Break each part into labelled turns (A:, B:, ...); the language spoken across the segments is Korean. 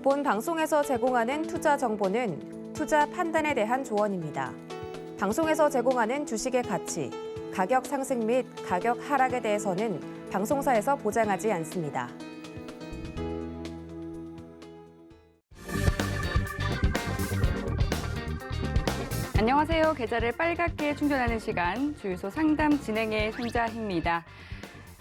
A: 본 방송에서 제공하는 투자 정보는 투자 판단에 대한 조언입니다. 방송에서 제공하는 주식의 가치, 가격 상승 및 가격 하락에 대해서는 방송사에서 보장하지 않습니다.
B: 안녕하세요. 계좌를 빨갛게 충전하는 시간, 주유소 상담 진행의 손자희입니다.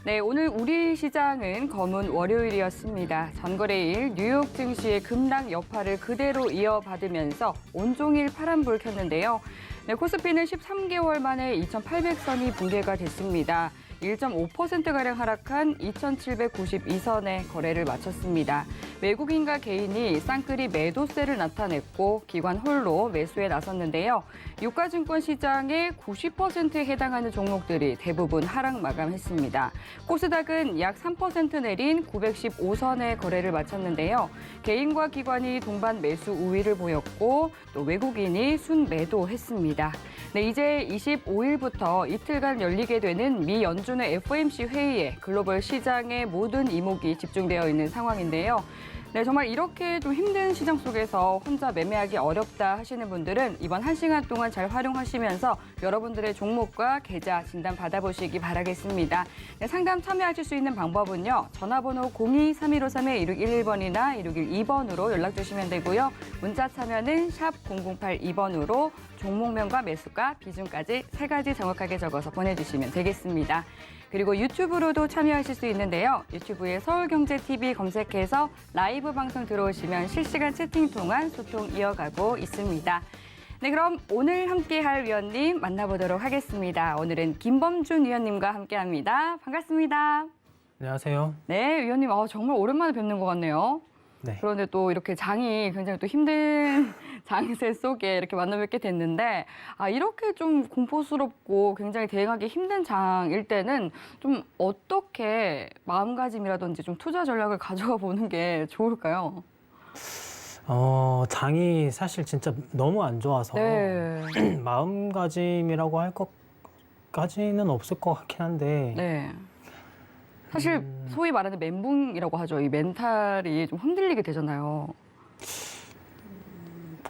B: 네, 오늘 우리 시장은 검은 월요일이었습니다. 전거래일 뉴욕 증시의 급락 여파를 그대로 이어받으면서 온종일 파란불 켰는데요. 네, 코스피는 13개월 만에 2,800선이 붕괴가 됐습니다. 1.5%가량 하락한 2,792선에 거래를 마쳤습니다. 외국인과 개인이 쌍끌이 매도세를 나타냈고 기관 홀로 매수에 나섰는데요. 유가증권 시장의 90%에 해당하는 종목들이 대부분 하락 마감했습니다. 코스닥은 약 3% 내린 915선의 거래를 마쳤는데요. 개인과 기관이 동반 매수 우위를 보였고 또 외국인이 순매도했습니다. 네, 이제 25일부터 이틀간 열리게 되는 미 연준의 FOMC 회의에 글로벌 시장의 모든 이목이 집중되어 있는 상황인데요. 네, 정말 이렇게 좀 힘든 시장 속에서 혼자 매매하기 어렵다 하시는 분들은 이번 1시간 동안 잘 활용하시면서 여러분들의 종목과 계좌 진단 받아보시기 바라겠습니다. 네, 상담 참여하실 수 있는 방법은요. 전화번호 02-3253-1611번이나 1612번으로 연락 주시면 되고요. 문자 참여는 샵 0082번으로 종목명과 매수가, 비중까지 3가지 정확하게 적어서 보내주시면 되겠습니다. 그리고 유튜브로도 참여하실 수 있는데요. 유튜브에 서울경제TV 검색해서 라이브 방송 들어오시면 실시간 채팅 통한 소통 이어가고 있습니다. 네, 그럼 오늘 함께할 위원님 만나보도록 하겠습니다. 오늘은 김범준 위원님과 함께합니다. 반갑습니다.
C: 안녕하세요.
B: 네, 위원님 정말 오랜만에 뵙는 것 같네요.
C: 네.
B: 그런데 또 이렇게 장이 굉장히 또 힘든 장세 속에 이렇게 만나 뵙게 됐는데 이렇게 좀 공포스럽고 굉장히 대응하기 힘든 장일 때는 좀 어떻게 마음가짐이라든지 좀 투자 전략을 가져가 보는 게 좋을까요?
C: 장이 사실 진짜 너무 안 좋아서
B: 네.
C: 마음가짐이라고 할 것까지는 없을 것 같긴 한데
B: 네. 사실 소위 말하는 멘붕이라고 하죠. 이 멘탈이 좀 흔들리게 되잖아요.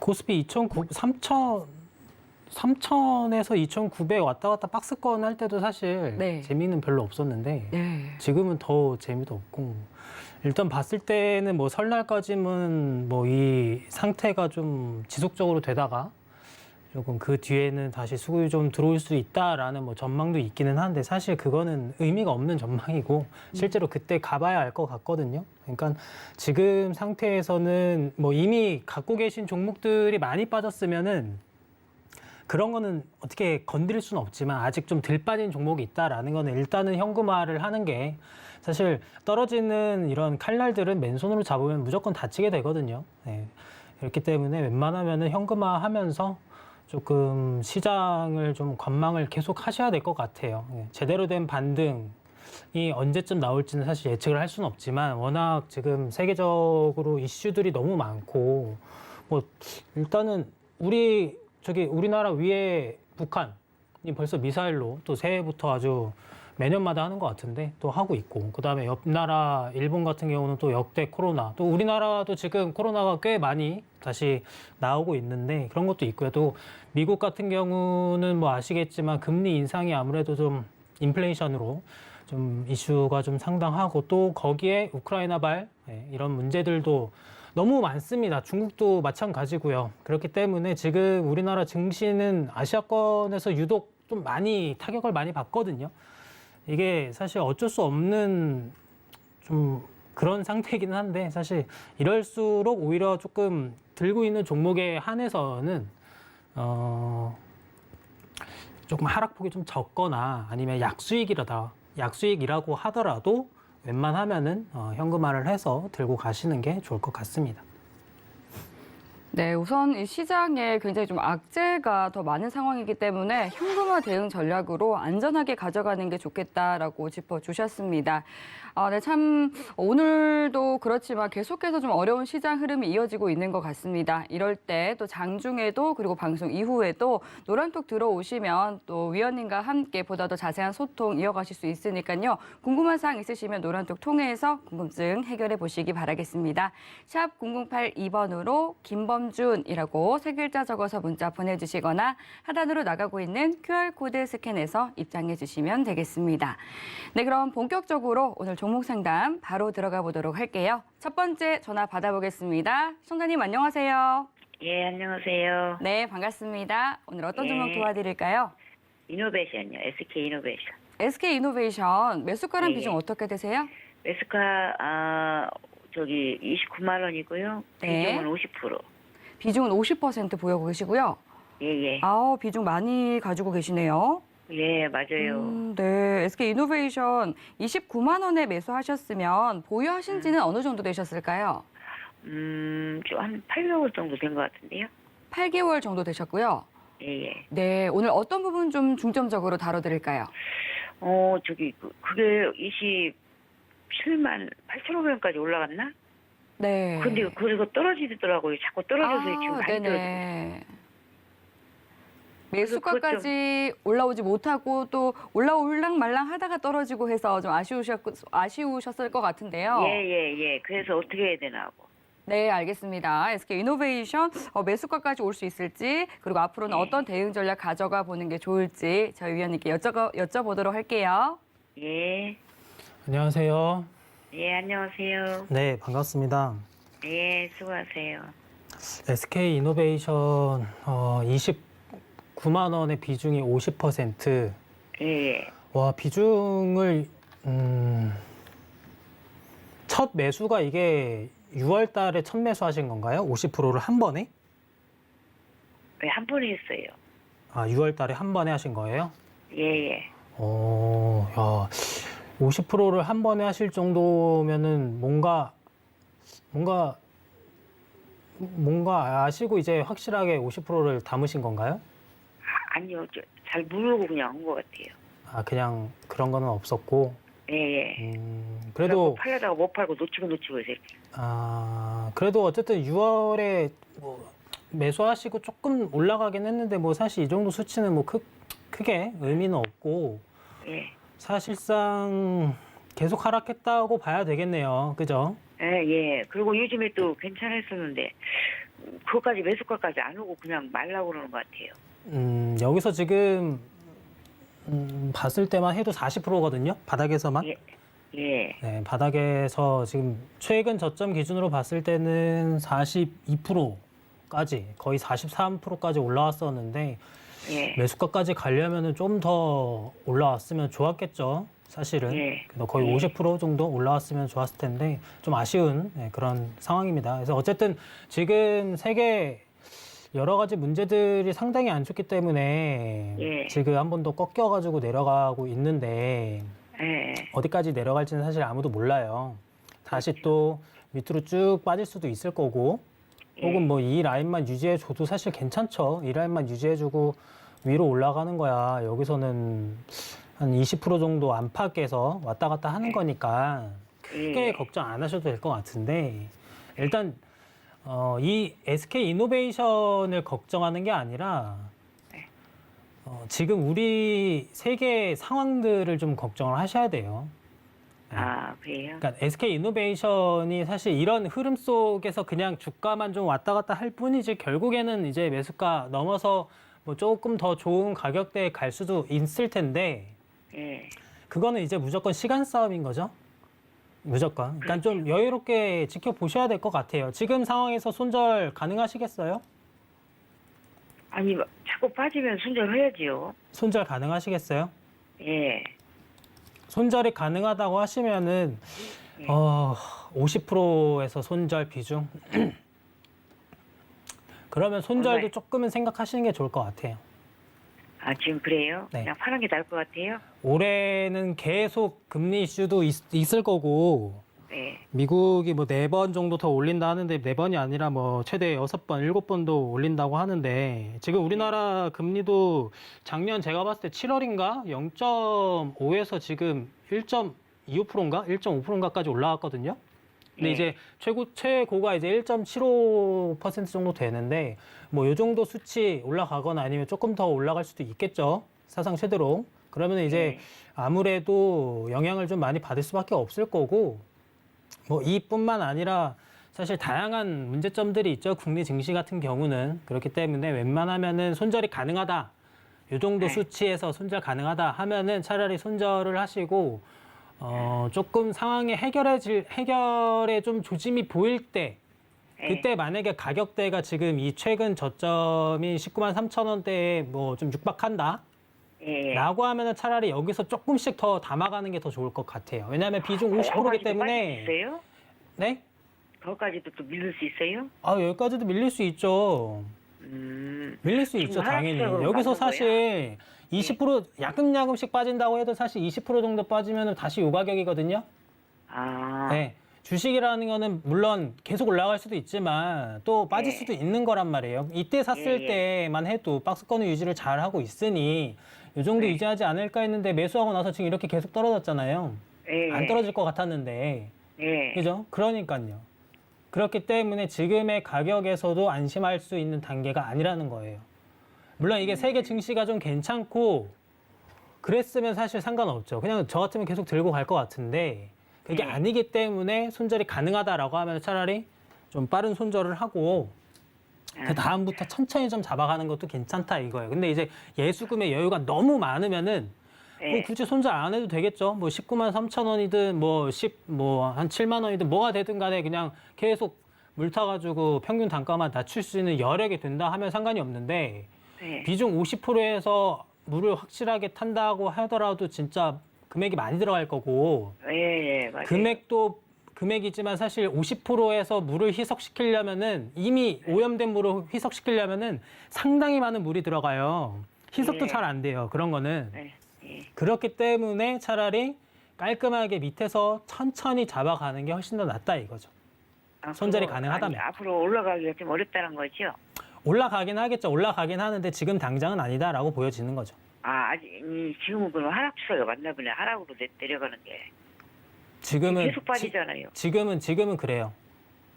C: 코스피 3,000에서 2,900 왔다 갔다 박스권 할 때도 사실
B: 네.
C: 재미는 별로 없었는데
B: 네.
C: 지금은 더 재미도 없고 일단 봤을 때는 뭐 설날까지는 뭐 이 상태가 좀 지속적으로 되다가 조금 그 뒤에는 다시 수급이 좀 들어올 수 있다라는 뭐 전망도 있기는 한데 사실 그거는 의미가 없는 전망이고 실제로 그때 가봐야 알 것 같거든요. 그러니까 지금 상태에서는 뭐 이미 갖고 계신 종목들이 많이 빠졌으면은 그런 거는 어떻게 건드릴 수는 없지만 아직 좀 덜 빠진 종목이 있다라는 거는 일단은 현금화를 하는 게 사실 떨어지는 이런 칼날들은 맨손으로 잡으면 무조건 다치게 되거든요. 네. 그렇기 때문에 웬만하면은 현금화하면서 조금 시장을 좀 관망을 계속 하셔야 될 것 같아요. 제대로 된 반등이 언제쯤 나올지는 사실 예측을 할 수는 없지만 워낙 지금 세계적으로 이슈들이 너무 많고 뭐 일단은 우리나라 위에 북한이 벌써 미사일로 또 새해부터 아주 매년마다 하는 것 같은데 또 하고 있고 그다음에 옆 나라 일본 같은 경우는 또 역대 코로나 또 우리나라도 지금 코로나가 꽤 많이 다시 나오고 있는데 그런 것도 있고요. 또 미국 같은 경우는 뭐 아시겠지만 금리 인상이 아무래도 좀 인플레이션으로 좀 이슈가 좀 상당하고 또 거기에 우크라이나발 이런 문제들도 너무 많습니다. 중국도 마찬가지고요. 그렇기 때문에 지금 우리나라 증시는 아시아권에서 유독 좀 많이 타격을 많이 받거든요. 이게 사실 어쩔 수 없는 좀 그런 상태이기는 한데 사실 이럴수록 오히려 조금 들고 있는 종목에 한해서는 조금 하락폭이 좀 적거나 아니면 약수익이라고 하더라도 웬만하면은 현금화를 해서 들고 가시는 게 좋을 것 같습니다.
B: 네, 우선 이 시장에 굉장히 좀 악재가 더 많은 상황이기 때문에 현금화 대응 전략으로 안전하게 가져가는 게 좋겠다라고 짚어주셨습니다. 네, 참 오늘도 그렇지만 계속해서 좀 어려운 시장 흐름이 이어지고 있는 것 같습니다. 이럴 때 또 장중에도 그리고 방송 이후에도 노란톡 들어오시면 또 위원님과 함께 보다 더 자세한 소통 이어가실 수 있으니까요. 궁금한 사항 있으시면 노란톡 통해서 궁금증 해결해 보시기 바라겠습니다. 샵 0082번으로 김범준이라고 세 글자 적어서 문자 보내주시거나 하단으로 나가고 있는 QR코드 스캔해서 입장해 주시면 되겠습니다. 네, 그럼 본격적으로 오늘 종목 상담 바로 들어가 보도록 할게요. 첫 번째 전화 받아보겠습니다. 시청자님 안녕하세요.
D: 예, 안녕하세요.
B: 네, 반갑습니다. 오늘 어떤 종목
D: 예.
B: 도와드릴까요?
D: 이노베이션요. SK 이노베이션.
B: SK 이노베이션 매수가랑
D: 예,
B: 비중
D: 예.
B: 어떻게 되세요?
D: 매수가 29만 원이고요.
B: 네.
D: 비중은 50%.
B: 비중은 50% 보유하고 계시고요.
D: 예, 예.
B: 비중 많이 가지고 계시네요.
D: 예, 맞아요.
B: 네, SK 이노베이션 29만 원에 매수하셨으면 보유하신 지는 어느 정도 되셨을까요?
D: 좀 한 8개월 정도 된 것 같은데요.
B: 8개월 정도 되셨고요.
D: 예, 예.
B: 네, 오늘 어떤 부분 좀 중점적으로 다뤄드릴까요?
D: 그게 27만 8,500원까지 올라갔나?
B: 네.
D: 근데 그리고 떨어지더라고요. 자꾸 떨어져서 지금 많이 떨어지고.
B: 네네. 매수가까지 올라오지 못하고 또 올라올랑 말랑 하다가 떨어지고 해서 좀 아쉬우셨을 것 같은데요.
D: 예, 예, 예. 그래서 어떻게 해야 되나 하고.
B: 네, 알겠습니다. SK 이노베이션 매수가까지 올 수 있을지 그리고 앞으로는
D: 네.
B: 어떤 대응 전략 가져가 보는 게 좋을지 저희 위원님께 여쭤보도록 할게요.
D: 예.
C: 안녕하세요.
D: 예, 안녕하세요.
C: 네, 반갑습니다.
D: 예, 수고하세요.
C: SK 이노베이션 29만 원의 비중이 50%.
D: 예, 예.
C: 와, 비중을 첫 매수가 이게 6월 달에 첫 매수하신 건가요? 50%를 한 번에?
D: 네, 한 번에 했어요.
C: 6월 달에 한 번에 하신 거예요?
D: 예, 예.
C: 야, 50%를 한 번에 하실 정도면은 뭔가 아시고 이제 확실하게 50%를 담으신 건가요?
D: 아니요, 잘 모르고 그냥 한 것 같아요.
C: 그냥 그런 거는 없었고.
D: 예, 예.
C: 그래도,
D: 그래갖고 팔려다가 못 팔고 놓치고 해서 이렇게.
C: 그래도 어쨌든 6월에 뭐 매수하시고 조금 올라가긴 했는데 뭐 사실 이 정도 수치는 뭐 크게 의미는 없고
D: 예.
C: 사실상 계속 하락했다고 봐야 되겠네요. 그죠?
D: 예, 예. 그리고 요즘에 또 괜찮았었는데 그것까지 매수가까지 안 오고 그냥 말라고 그러는 것 같아요.
C: 여기서 지금 봤을 때만 해도 40%거든요. 바닥에서만.
D: 예. 예.
C: 네, 바닥에서 지금 최근 저점 기준으로 봤을 때는 42%까지 거의 43%까지 올라왔었는데
D: 예.
C: 매수가까지 가려면은 좀 더 올라왔으면 좋았겠죠. 사실은
D: 예.
C: 거의
D: 예.
C: 50% 정도 올라왔으면 좋았을 텐데 좀 아쉬운 그런 상황입니다. 그래서 어쨌든 지금 세계 여러 가지 문제들이 상당히 안 좋기 때문에
D: 예.
C: 지금 한 번 더 꺾여가지고 내려가고 있는데
D: 예.
C: 어디까지 내려갈지는 사실 아무도 몰라요. 다시 또 밑으로 쭉 빠질 수도 있을 거고 혹은 뭐 이 라인만 유지해줘도 사실 괜찮죠. 이 라인만 유지해주고 위로 올라가는 거야. 여기서는 한 20% 정도 안팎에서 왔다 갔다 하는 거니까 크게
D: 예.
C: 걱정 안 하셔도 될 것 같은데 일단 이 SK 이노베이션을 걱정하는 게 아니라 지금 우리 세계 상황들을 좀 걱정을 하셔야 돼요.
D: 그래요?
C: 그러니까 SK 이노베이션이 사실 이런 흐름 속에서 그냥 주가만 좀 왔다 갔다 할 뿐이지 결국에는 이제 매수가 넘어서 뭐 조금 더 좋은 가격대에 갈 수도 있을 텐데
D: 예.
C: 그거는 이제 무조건 시간 싸움인 거죠. 무조건. 그러니까 좀 여유롭게 지켜보셔야 될 것 같아요. 지금 상황에서 손절 가능하시겠어요?
D: 아니, 자꾸 빠지면 손절해야지요.
C: 손절 가능하시겠어요?
D: 예.
C: 손절이 가능하다고 하시면은 50%에서 손절 비중 그러면 손절도
D: 얼마에?
C: 조금은 생각하시는 게 좋을 것 같아요.
D: 지금 그래요?
C: 네.
D: 그냥 파는 게 나을 것 같아요?
C: 올해는 계속 금리 이슈도 있을 거고
D: 네.
C: 미국이 뭐 4번 정도 더 올린다 하는데 4번이 아니라 뭐 최대 6번, 7번도 올린다고 하는데 지금 우리나라 금리도 작년 제가 봤을 때 7월인가 0.5에서 지금 1.25%인가 1.5%인가까지 올라왔거든요. 근데
D: 예.
C: 이제 최고가 이제 1.75% 정도 되는데 뭐 요 정도 수치 올라가거나 아니면 조금 더 올라갈 수도 있겠죠. 사상 최대로. 그러면 이제 아무래도 영향을 좀 많이 받을 수밖에 없을 거고 뭐 이뿐만 아니라 사실 다양한 문제점들이 있죠. 국내 증시 같은 경우는. 그렇기 때문에 웬만하면은 손절이 가능하다. 요 정도 수치에서 손절 가능하다 하면은 차라리 손절을 하시고 조금 상황이 해결에 좀 조짐이 보일 때 그때 만약에 가격대가 지금 이 최근 저점인 19만 3천 원대에 뭐 좀 육박한다.
D: 예.
C: 라고 하면은 차라리 여기서 조금씩 더 담아가는 게 더 좋을 것 같아요. 왜냐하면 비중 50%이기
D: 거기까지도
C: 때문에.
D: 빠질 수 있어요?
C: 네?
D: 거기까지도 또 밀릴 수 있어요?
C: 아, 여기까지도 밀릴 수 있죠. 밀릴 수
D: 지금
C: 있죠, 당연히.
D: 하락세로
C: 여기서
D: 맞는
C: 사실 20% 야금야금씩 빠진다고 해도 사실 20% 정도 빠지면 다시 요 가격이거든요.
D: 아,
C: 네. 주식이라는 거는 물론 계속 올라갈 수도 있지만 또 빠질
D: 예.
C: 수도 있는 거란 말이에요. 이때 샀을
D: 예.
C: 때만 해도 박스권을 유지를 잘 하고 있으니 이 정도 유지하지 않을까 했는데 매수하고 나서 지금 이렇게 계속 떨어졌잖아요.
D: 예.
C: 안 떨어질 것 같았는데.
D: 예.
C: 그죠? 그러니까요. 그렇기 때문에 지금의 가격에서도 안심할 수 있는 단계가 아니라는 거예요. 물론 이게 세계 증시가 좀 괜찮고 그랬으면 사실 상관없죠. 그냥 저 같으면 계속 들고 갈 것 같은데 그게 아니기 때문에 손절이 가능하다라고 하면 차라리 좀 빠른 손절을 하고 그 다음부터 천천히 좀 잡아가는 것도 괜찮다 이거예요. 근데 이제 예수금의 여유가 너무 많으면은 뭐 굳이 손절 안 해도 되겠죠. 뭐 19만 3천 원이든 한 7만 원이든 뭐가 되든 간에 그냥 계속 물 타가지고 평균 단가만 낮출 수 있는 여력이 된다 하면 상관이 없는데 비중 50%에서 물을 확실하게 탄다고 하더라도 진짜 금액이 많이 들어갈 거고
D: 예, 맞아요.
C: 금액도 금액이지만 사실 50%에서 물을 희석시키려면은 이미 오염된 물을 희석시키려면은 상당히 많은 물이 들어가요. 희석도 잘 안 돼요. 그런 거는. 그렇기 때문에 차라리 깔끔하게 밑에서 천천히 잡아가는 게 훨씬 더 낫다 이거죠. 손절이 가능하다면.
D: 앞으로 올라가기가 좀 어렵다는 거죠?
C: 올라가긴 하겠죠. 올라가긴 하는데 지금 당장은 아니다라고 보여지는 거죠.
D: 지금은 그럼 하락 추세가 맞나 보네. 하락으로 내려가는 게.
C: 지금은
D: 계속 빠지잖아요.
C: 지금은 그래요.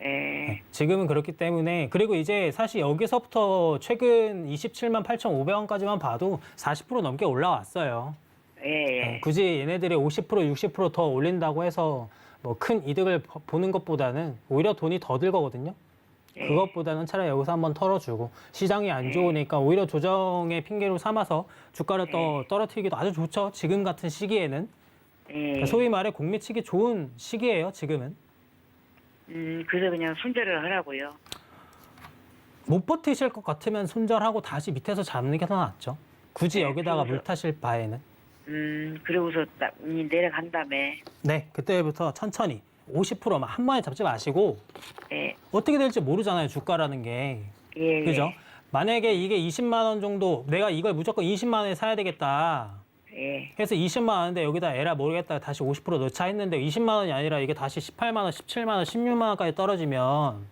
D: 예.
C: 네, 지금은 그렇기 때문에 그리고 이제 사실 여기서부터 최근 27만 8,500원까지만 봐도 40% 넘게 올라왔어요.
D: 예.
C: 굳이 얘네들이 50% 60% 더 올린다고 해서 뭐 큰 이득을 보는 것보다는 오히려 돈이 더 들거든요. 그것보다는 차라리 여기서 한번 털어주고 시장이 안 좋으니까 오히려 조정의 핑계로 삼아서 주가를 떨어뜨리기도 아주 좋죠. 지금 같은 시기에는. 그러니까 소위 말해 공매치기 좋은 시기예요. 지금은.
D: 그래서 그냥 손절을 하라고요.
C: 못 버티실 것 같으면 손절하고 다시 밑에서 잡는 게 더 낫죠. 굳이 여기다가
D: 그래서-
C: 물 타실 바에는.
D: 그러고서 내려간 다음에.
C: 네, 그때부터 천천히 50%만 한 번에 잡지 마시고
D: 예.
C: 어떻게 될지 모르잖아요. 주가라는 게.
D: 예.
C: 그죠? 만약에 이게 20만 원 정도 내가 이걸 무조건 20만 원에 사야 되겠다.
D: 예.
C: 해서 20만 원인데 여기다 에라 모르겠다 다시 50% 넣자 했는데 20만 원이 아니라 이게 다시 18만 원, 17만 원, 16만 원까지 떨어지면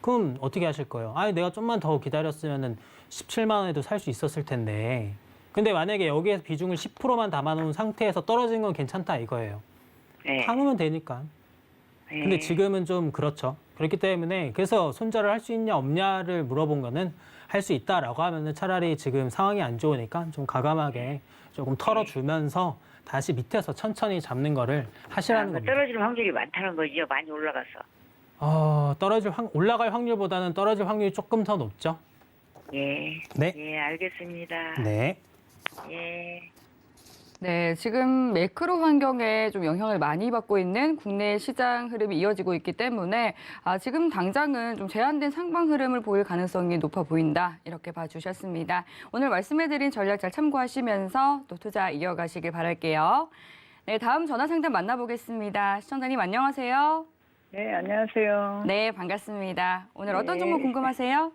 C: 그럼 어떻게 하실 거예요? 아니 내가 좀만 더 기다렸으면은 17만 원에도 살 수 있었을 텐데. 근데 만약에 여기에서 비중을 10%만 담아놓은 상태에서 떨어진 건 괜찮다 이거예요. 참으면 되니까. 근데 지금은 좀 그렇죠. 그렇기 때문에 그래서 손절을 할 수 있냐 없냐를 물어본 거는 할 수 있다라고 하면은 차라리 지금 상황이 안 좋으니까 좀 과감하게 조금 털어주면서 다시 밑에서 천천히 잡는 거를 하시라는 겁니다.
D: 떨어지는 확률이 많다는 거죠. 많이 올라가서.
C: 올라갈 확률보다는 떨어질 확률이 조금 더 높죠.
D: 예.
C: 네.
D: 예, 알겠습니다.
C: 네.
D: 예.
B: 네, 지금 매크로 환경에 좀 영향을 많이 받고 있는 국내 시장 흐름이 이어지고 있기 때문에 지금 당장은 좀 제한된 상방 흐름을 보일 가능성이 높아 보인다. 이렇게 봐주셨습니다. 오늘 말씀해드린 전략 잘 참고하시면서 또 투자 이어가시길 바랄게요. 네, 다음 전화 상담 만나보겠습니다. 시청자님 안녕하세요.
E: 네, 안녕하세요.
B: 네, 반갑습니다. 오늘 어떤
E: 네.
B: 종목 궁금하세요?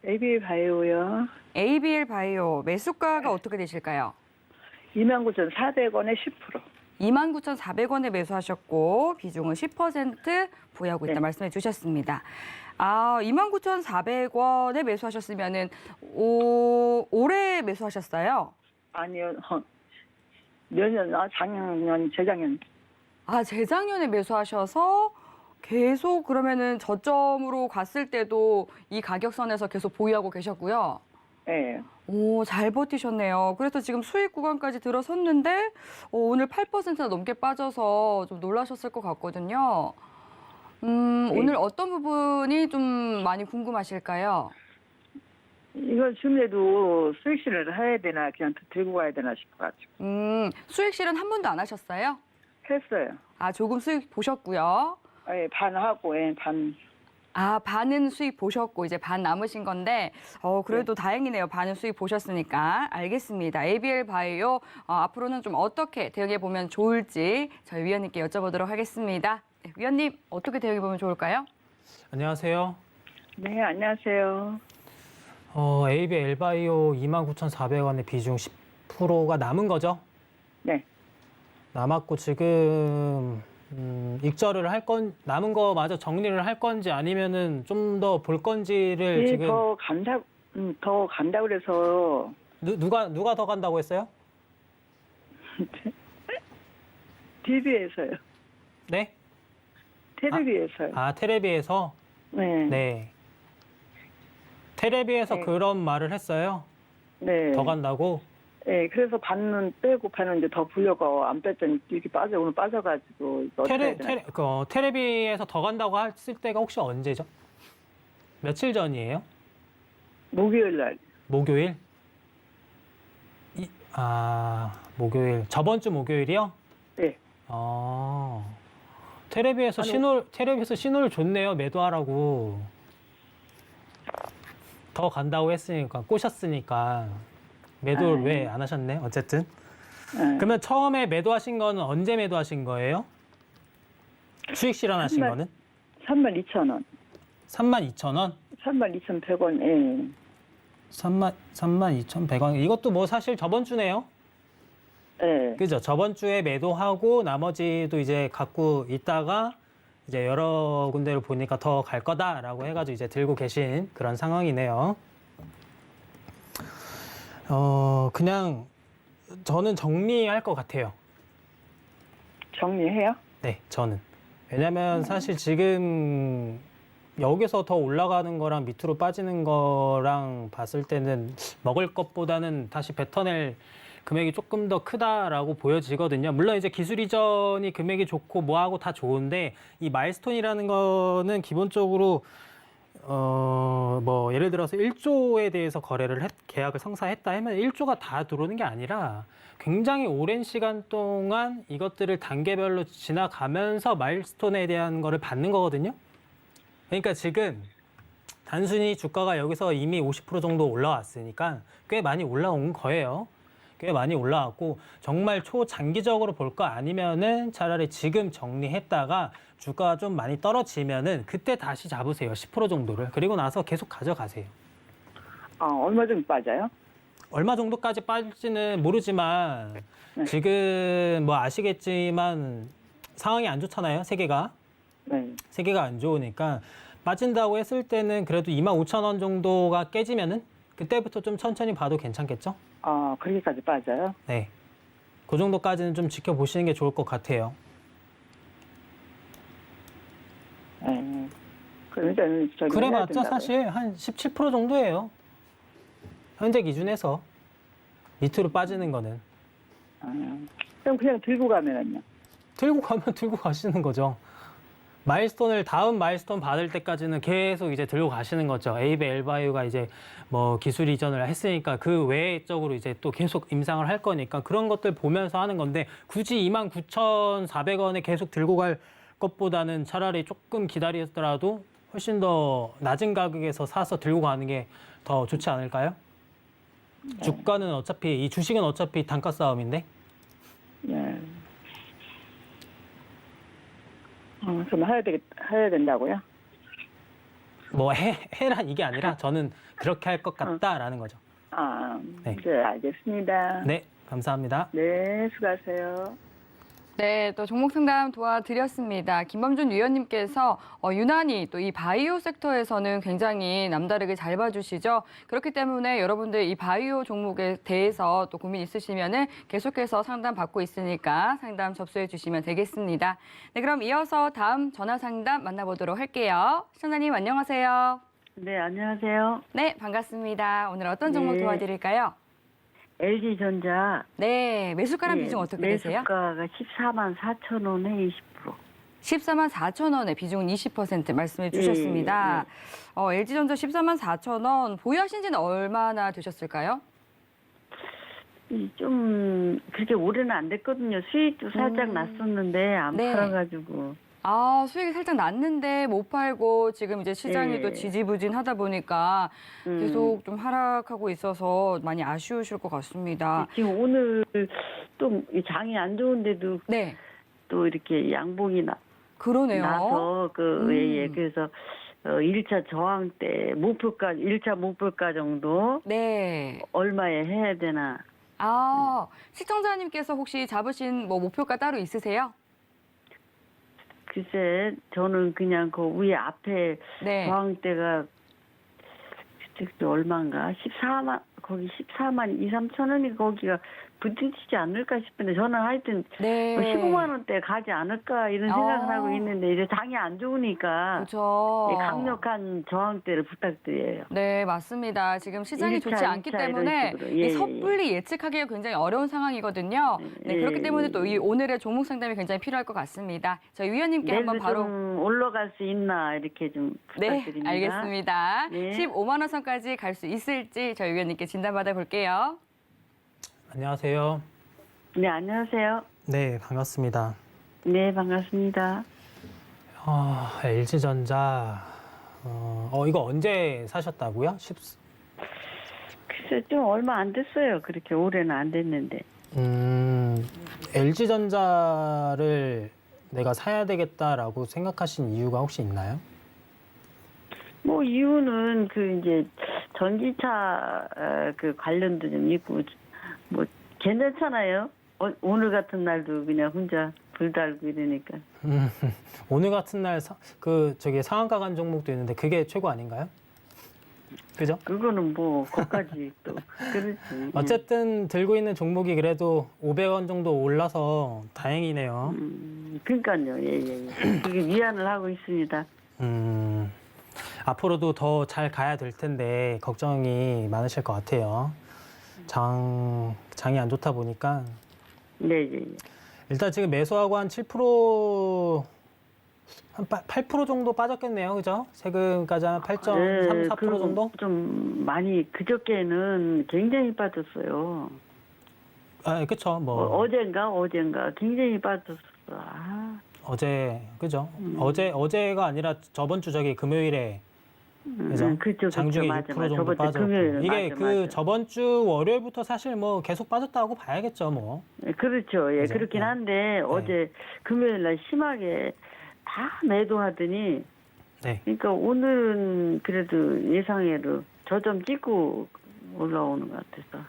E: ABL 바이오요.
B: ABL 바이오 매수가가 어떻게 되실까요?
E: 29,400원에 10%.
B: 29,400원에 매수하셨고 비중은 10% 보유하고 있다
E: 네.
B: 말씀해 주셨습니다. 아, 29,400원에 매수하셨으면은 올해 매수하셨어요?
E: 아니요. 내년, 작년, 재작년.
B: 아, 재작년에 매수하셔서 계속 그러면은 저점으로 갔을 때도 이 가격선에서 계속 보유하고 계셨고요.
E: 예.
B: 오, 잘 버티셨네요. 그래서 지금 수익 구간까지 들어섰는데 오늘 8%나 넘게 빠져서 좀 놀라셨을 것 같거든요. 오늘 어떤 부분이 좀 많이 궁금하실까요?
E: 이거 지금에도 수익 실현을 해야 되나, 그냥 들고 가야 되나 싶어가지고.
B: 수익 실현 한 번도 안 하셨어요?
E: 했어요.
B: 아, 조금 수익 보셨고요.
E: 예, 반 하고, 예, 반.
B: 아, 반은 수익 보셨고 이제 반 남으신 건데 그래도 다행이네요. 반은 수익 보셨으니까. 알겠습니다. ABL 바이오 앞으로는 좀 어떻게 대응해 보면 좋을지 저희 위원님께 여쭤보도록 하겠습니다. 네, 위원님 어떻게 대응해 보면 좋을까요?
C: 안녕하세요.
E: 네, 안녕하세요.
C: ABL 바이오 29,400원의 비중 10%가 남은 거죠?
E: 네.
C: 남았고 지금 익절을 할 건 남은 거 마저 정리를 할 건지 아니면은 좀 더 볼 건지를
E: 예,
C: 지금
E: 더 간다 그래서.
C: 누가 더 간다고 했어요?
E: TV에서요.
C: 네?
E: 텔레비에서요.
C: 테레비에서
E: 네.
C: 네. 테레비에서
E: 네.
C: 그런 말을 했어요.
E: 네.
C: 더 간다고.
E: 예, 그래서 반은 빼고 반은 이제 더 불려고 안 뺐더니 이렇게 오늘 빠져가지고 이거 어떻게 해야 되나?
C: 테레비에서 더 간다고 했을 때가 혹시 언제죠? 며칠 전이에요?
E: 목요일 날.
C: 목요일? 목요일. 저번 주 목요일이요?
E: 네.
C: 테레비에서 신호를 줬네요. 매도하라고. 더 간다고 했으니까, 꼬셨으니까. 매도를 왜 안 하셨네? 어쨌든.
E: 네.
C: 그러면 처음에 매도하신 거는 언제 매도하신 거예요? 수익 실현하신 거는?
E: 32,000원.
C: 32,000원?
E: 32,100원. 예.
C: 32,100원. 이것도 뭐 사실 저번 주네요.
E: 예.
C: 그죠? 저번 주에 매도하고 나머지도 이제 갖고 있다가 이제 여러 군데를 보니까 더 갈 거다라고 해가지고 이제 들고 계신 그런 상황이네요. 그냥 저는 정리할 것 같아요.
E: 정리해요?
C: 네, 저는. 왜냐면 사실 지금 여기서 더 올라가는 거랑 밑으로 빠지는 거랑 봤을 때는 먹을 것보다는 다시 뱉어낼 금액이 조금 더 크다라고 보여지거든요. 물론 이제 기술 이전이 금액이 좋고 뭐하고 다 좋은데 이 마일스톤이라는 거는 기본적으로 뭐 예를 들어서 1조에 대해서 계약을 성사했다 하면 1조가 다 들어오는 게 아니라 굉장히 오랜 시간 동안 이것들을 단계별로 지나가면서 마일스톤에 대한 거를 받는 거거든요. 그러니까 지금 단순히 주가가 여기서 이미 50% 정도 올라왔으니까 꽤 많이 올라온 거예요. 꽤 많이 올라왔고 정말 초장기적으로 볼 거 아니면은 차라리 지금 정리했다가 주가가 좀 많이 떨어지면은 그때 다시 잡으세요. 10% 정도를. 그리고 나서 계속 가져가세요.
E: 얼마 정도 빠져요?
C: 얼마 정도까지 빠질지는 모르지만
E: 네.
C: 지금 뭐 아시겠지만 상황이 안 좋잖아요. 세계가.
E: 네.
C: 세계가 안 좋으니까 빠진다고 했을 때는 그래도 25,000원 정도가 깨지면은 그때부터 좀 천천히 봐도 괜찮겠죠?
E: 그렇게까지 빠져요?
C: 네. 그 정도까지는 좀 지켜보시는 게 좋을 것 같아요.
E: 네. 그러니까 저기
C: 그래봤자 사실 한 17% 정도예요. 현재 기준에서 밑으로 빠지는 거는.
E: 그럼 그냥 들고 가면은요?
C: 들고 가면 들고 가시는 거죠. 다음 마일스톤 받을 때까지는 계속 이제 들고 가시는 거죠. ABL 바이오가 이제 뭐 기술 이전을 했으니까 그 외적으로 이제 또 계속 임상을 할 거니까 그런 것들 보면서 하는 건데 굳이 29,400원에 계속 들고 갈 것보다는 차라리 조금 기다리더라도 훨씬 더 낮은 가격에서 사서 들고 가는 게 더 좋지 않을까요? 주가는 어차피, 이 주식은 어차피 단가 싸움인데.
E: 네. 그럼 해야 된다고요?
C: 뭐 해란 이게 아니라 저는 그렇게 할 것 같다라는 거죠.
E: 네, 알겠습니다.
C: 네, 감사합니다.
E: 네, 수고하세요.
B: 네, 또 종목 상담 도와드렸습니다. 김범준 위원님께서 유난히 또 이 바이오 섹터에서는 굉장히 남다르게 잘 봐주시죠. 그렇기 때문에 여러분들 이 바이오 종목에 대해서 또 고민 있으시면은 계속해서 상담 받고 있으니까 상담 접수해 주시면 되겠습니다. 네, 그럼 이어서 다음 전화 상담 만나보도록 할게요. 시청자님 안녕하세요.
F: 네, 안녕하세요.
B: 네, 반갑습니다. 오늘 어떤 종목
F: 네.
B: 도와드릴까요?
F: LG전자.
B: 네, 매수가랑 비중 어떻게 되세요?
F: 매수가가 14만 4천 원에 20%.
B: 14만 4천 원의 비중은 20% 말씀해 주셨습니다. LG전자 14만 4천 원 보유하신 지는 얼마나 되셨을까요?
F: 좀 그렇게 오래는 안 됐거든요. 수익도 살짝 났었는데 안
B: 네.
F: 팔아가지고.
B: 수익이 살짝 났는데 못 팔고 지금 이제 시장이
F: 네.
B: 또 지지부진하다 보니까 계속 좀 하락하고 있어서 많이 아쉬우실 것 같습니다.
F: 지금 오늘 또 장이 안 좋은데도
B: 네,
F: 또 이렇게 양봉이
B: 그러네요.
F: 나서 예. 그래서 1차 저항 때 목표가 1차 목표가 정도
B: 네.
F: 얼마에 해야 되나.
B: 시청자님께서 혹시 잡으신 뭐 목표가 따로 있으세요?
F: 글쎄 저는 그냥 그 위에 앞에
B: 네.
F: 저항대가 그때 얼마인가 14만 거기 14만 2, 3천 원이 거기가 부딪히지 않을까 싶은데 저는 하여튼
B: 네.
F: 15만 원대 가지 않을까 이런 생각을 하고 있는데 이제 장이 안 좋으니까
B: 그렇죠.
F: 예, 강력한 저항대를 부탁드려요.
B: 네, 맞습니다. 지금 시장이
F: 1차,
B: 좋지 않기
F: 2차
B: 때문에
F: 이런 식으로.
B: 이
F: 예,
B: spodul이 예측하기가 굉장히 어려운 상황이거든요. 네, 그렇기
F: 예,
B: 때문에 또 이 오늘의 종목 상담이 굉장히 필요할 것 같습니다. 저희 위원님께
F: 내일도
B: 한번 바로
F: 좀 올라갈 수 있나 이렇게 좀
B: 네,
F: 부탁드립니다.
B: 알겠습니다.
F: 네.
B: 15만 원 선까지 갈 수 있을지 저희 위원님께 진단받아 볼게요.
C: 안녕하세요.
F: 네, 안녕하세요.
C: 네, 반갑습니다.
F: 네, 반갑습니다.
C: LG전자. 이거 언제 사셨다고요?
F: 글쎄 좀 얼마 안 됐어요. 그렇게 오래는 안 됐는데.
C: LG전자를 내가 사야 되겠다라고 생각하신 이유가 혹시 있나요?
F: 뭐 이유는 그 이제 전기차 그 관련도 좀 있고 뭐 괜찮잖아요. 오늘 같은 날도 그냥 혼자 불 달고 이러니까.
C: 오늘 같은 날 상한가 간 종목도 있는데 그게 최고 아닌가요? 그죠?
F: 그거는 뭐 거기까지 또 그렇지.
C: 어쨌든 들고 있는 종목이 그래도 500원 정도 올라서 다행이네요.
F: 그러니까요. 예. 그게 위안을 하고 있습니다.
C: 앞으로도 더 잘 가야 될 텐데 걱정이 많으실 것 같아요. 장이 안 좋다 보니까.
F: 네.
C: 일단 지금 매수하고 한 7%, 한 8% 정도 빠졌겠네요. 그죠? 세금까지 한 8.3, 4%
F: 그리고
C: 정도?
F: 좀 많이 그저께는 굉장히 빠졌어요.
C: 그쵸.
F: 어젠가 굉장히 빠졌어.
C: 어제, 그죠? 어제가 아니라 저번 주 금요일에. 그죠?
F: 그렇죠.
C: 장중에
F: 맞아,
C: 6% 정도
F: 저번 주
C: 빠졌고.
F: 금요일,
C: 이게
F: 맞아.
C: 저번 주 월요일부터 사실 뭐 계속 빠졌다고 봐야겠죠, 뭐.
F: 그렇죠. 예,
C: 그죠?
F: 그렇긴 한데 어제 금요일 날 심하게 다 매도하더니
C: 네.
F: 그러니까 오늘은 그래도 예상외로 저점 찍고 올라오는 것 같아서.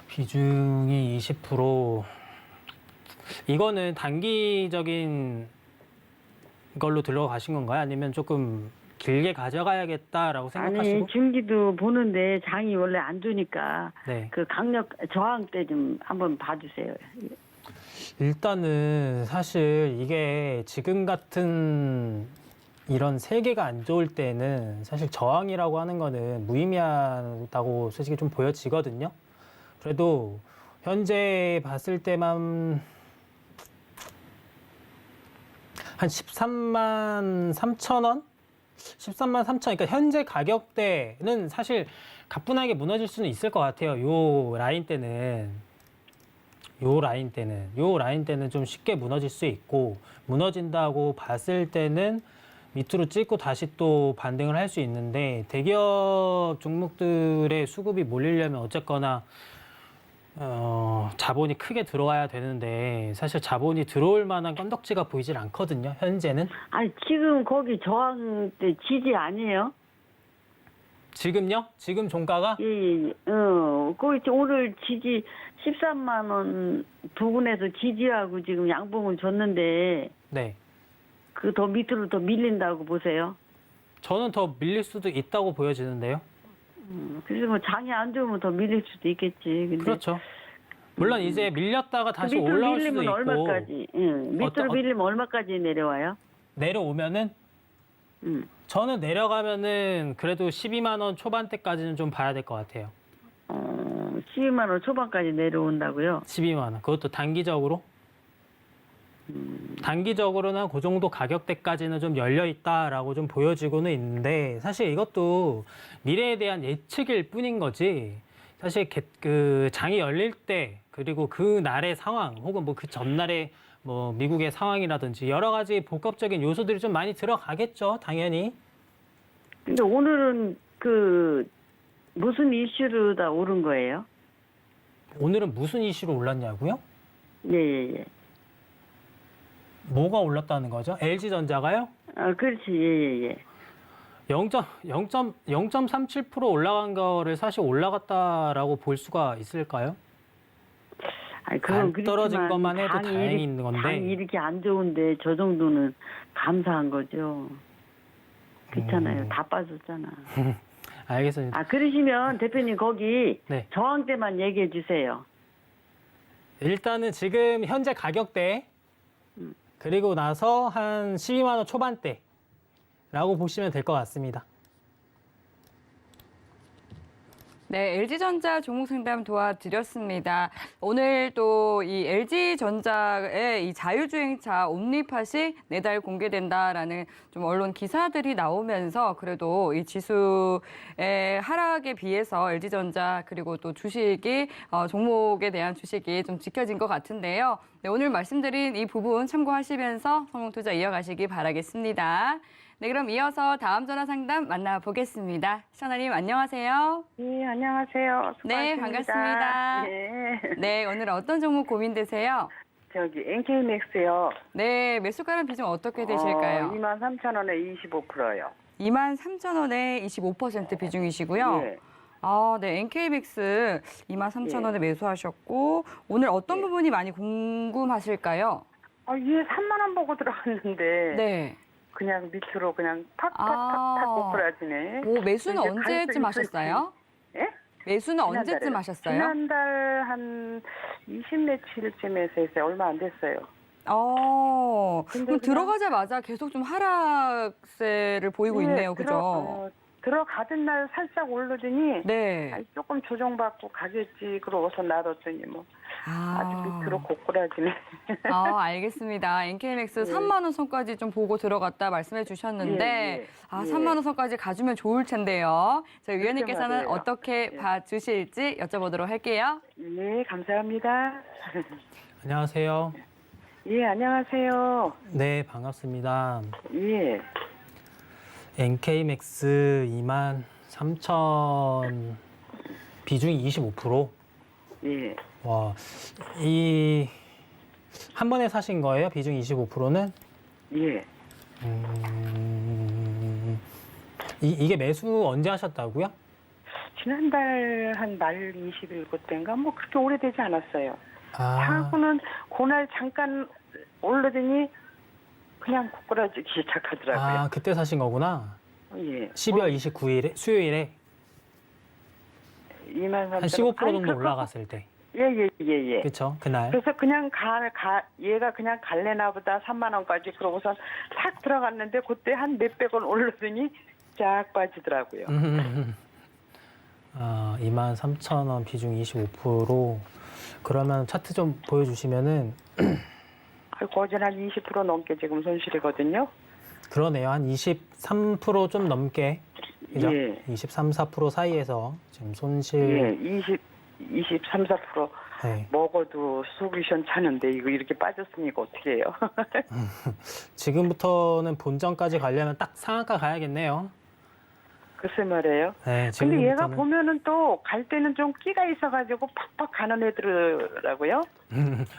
C: 비중이 20%. 이거는 단기적인 걸로 들어가신 건가요? 아니면 조금 길게 가져가야겠다라고 생각하시고?
F: 아니 중기도 보는데 장이 원래 안 좋으니까
C: 네.
F: 그 강력 저항 때 좀 한번 봐주세요.
C: 일단은 사실 이게 지금 같은 이런 세계가 안 좋을 때는 사실 저항이라고 하는 거는 무의미하다고 솔직히 좀 보여지거든요. 그래도 현재 봤을 때만 한 13만 3천 원? 13만 3천. 그러니까 현재 가격대는 사실 가뿐하게 무너질 수는 있을 것 같아요. 요 라인 때는 좀 쉽게 무너질 수 있고, 무너진다고 봤을 때는 밑으로 찍고 다시 또 반등을 할 수 있는데, 대기업 종목들의 수급이 몰리려면 어쨌거나 자본이 크게 들어와야 되는데 사실 자본이 들어올 만한 건덕지가 보이질 않거든요. 현재는.
F: 아니 지금 거기 저항 때 지지 아니에요?
C: 지금요? 지금 종가가?
F: 예. 거기 오늘 지지 13만 원 부근에서 지지하고 지금 양봉을 줬는데
C: 네.
F: 그 더 밑으로 더 밀린다고 보세요.
C: 저는 더 밀릴 수도 있다고 보여지는데요.
F: 그래서 뭐 장이 안 좋으면 더 밀릴 수도 있겠지. 근데
C: 그렇죠. 물론 이제 밀렸다가 다시
F: 그 밑으로
C: 올라올 수도
F: 밀리면
C: 있고
F: 얼마까지? 밑으로 밀리면 얼마까지 내려와요?
C: 내려오면은 저는 내려가면은 그래도 12만 원 초반대까지는 좀 봐야 될 것 같아요.
F: 12만 원 초반까지 내려온다고요?
C: 12만 원. 그것도 단기적으로. 단기적으로는 그 정도 가격대까지는 좀 열려 있다라고 좀 보여지고는 있는데 사실 이것도 미래에 대한 예측일 뿐인 거지. 사실 그 장이 열릴 때 그리고 그 날의 상황 혹은 뭐 그 전날의 뭐 미국의 상황이라든지 여러 가지 복합적인 요소들이 좀 많이 들어가겠죠, 당연히.
F: 근데 오늘은 그 무슨 이슈로 다 오른 거예요?
C: 오늘은 무슨 이슈로 올랐냐고요?
F: 예.
C: 뭐가 올랐다는 거죠? LG전자가요?
F: 그렇지. 예.
C: 0.37% 올라간 거를 사실 올라갔다라고 볼 수가 있을까요?
F: 아니, 그건
C: 안 떨어진
F: 그렇지만
C: 것만 해도
F: 장이
C: 다행히 있는 건데.
F: 장이 이렇게 안 좋은데 저 정도는 감사한 거죠. 그렇잖아요. 다 빠졌잖아.
C: 알겠습니다.
F: 그러시면 대표님 거기
C: 네.
F: 저항대만 얘기해 주세요.
C: 일단은 지금 현재 가격대 그리고 나서 한 12만 원 초반대라고 보시면 될 것 같습니다.
B: 네, LG전자 종목 상담 도와드렸습니다. 오늘 또 이 LG전자의 이 자율주행차 옴니팟이 내달 공개된다라는 좀 언론 기사들이 나오면서 그래도 이 지수의 하락에 비해서 LG전자 그리고 또 주식이 종목에 대한 주식이 좀 지켜진 것 같은데요. 네, 오늘 말씀드린 이 부분 참고하시면서 성공 투자 이어가시기 바라겠습니다. 네, 그럼 이어서 다음 전화 상담 만나보겠습니다. 시청자님 안녕하세요.
G: 네, 안녕하세요.
B: 네,
G: 수고하십니다.
B: 반갑습니다.
G: 네.
B: 네, 오늘 어떤 종목 고민되세요?
G: 저기 NK맥스요.
B: 네, 매수가는 비중 어떻게 되실까요?
G: 23,000원에 25%요.
B: 23,000원에 25% 비중이시고요.
G: 예.
B: 네, NK맥스 23,000원에 매수하셨고 오늘 어떤 부분이 많이 궁금하실까요?
G: 이게 3만 원 보고 들어갔는데
B: 네.
G: 그냥 밑으로 그냥 팍팍팍팍 고꾸라지네.
B: 매수는
G: 이제
B: 언제쯤
G: 갈수
B: 하셨어요?
G: 예?
B: 매수는
G: 지난달에요.
B: 언제쯤 하셨어요?
G: 지난달 한 20 며칠쯤에서 했어요. 얼마 안 됐어요. 근데
B: 그럼
G: 그냥-
B: 들어가자마자 계속 좀 하락세를 보이고
G: 예,
B: 있네요. 그죠?
G: 들어가던 날 살짝 오르더니
B: 네.
G: 조금 조정받고 가겠지. 그러고서 놔뒀더니 뭐 아주 밑으로 고꾸라지네.
B: 알겠습니다. NK맥스 3만 원 선까지 좀 보고 들어갔다 말씀해 주셨는데
G: 예.
B: 3만 원 선까지 가주면 좋을 텐데요. 저희 위원님께서는
G: 말이에요.
B: 어떻게 봐주실지 여쭤보도록 할게요.
G: 네, 감사합니다.
C: 안녕하세요.
G: 예, 안녕하세요.
C: 네, 반갑습니다.
G: 예.
C: NK맥스 23,000 비중이 25%.
G: 예.
C: 와, 한 번에 사신 거예요? 비중 25%는?
G: 예.
C: 이게 매수 언제 하셨다고요?
G: 지난달 한 말 20일 그때인가 뭐 그렇게 오래되지 않았어요.
C: 아,
G: 하고는 그날 잠깐 오르더니 그냥 고꾸라지기 시작하더라고요.
C: 그때 사신 거구나.
G: 예.
C: 12월 29일에, 수요일에
G: 2만
C: 한 15% 정도 올라갔을 때.
G: 예.
C: 그쵸? 그날.
G: 그래서 그냥 얘가 그냥 갈래나 보다 3만 원까지 그러고서 탁 들어갔는데 그때 한 몇백 원 오르더니 쫙 빠지더라고요.
C: 23,000원 비중 25%. 그러면 차트 좀 보여주시면은
G: 거진 한 20% 넘게 지금 손실이거든요.
C: 그러네요. 한 23% 좀 넘게. 그죠?
G: 예.
C: 23, 4% 사이에서 지금 손실.
G: 예, 23, 4%
C: 네.
G: 먹어도 속이 시원찮은데 이거 이렇게 빠졌으니까 어떻게 해요?
C: 지금부터는 본전까지 가려면 딱 상한가 가야겠네요.
G: 글쎄 말이에요.
C: 네,
G: 근데 얘가
C: 지금부터는.
G: 보면은 또 갈 때는 좀 끼가 있어가지고 팍팍 가는 애들이라고요.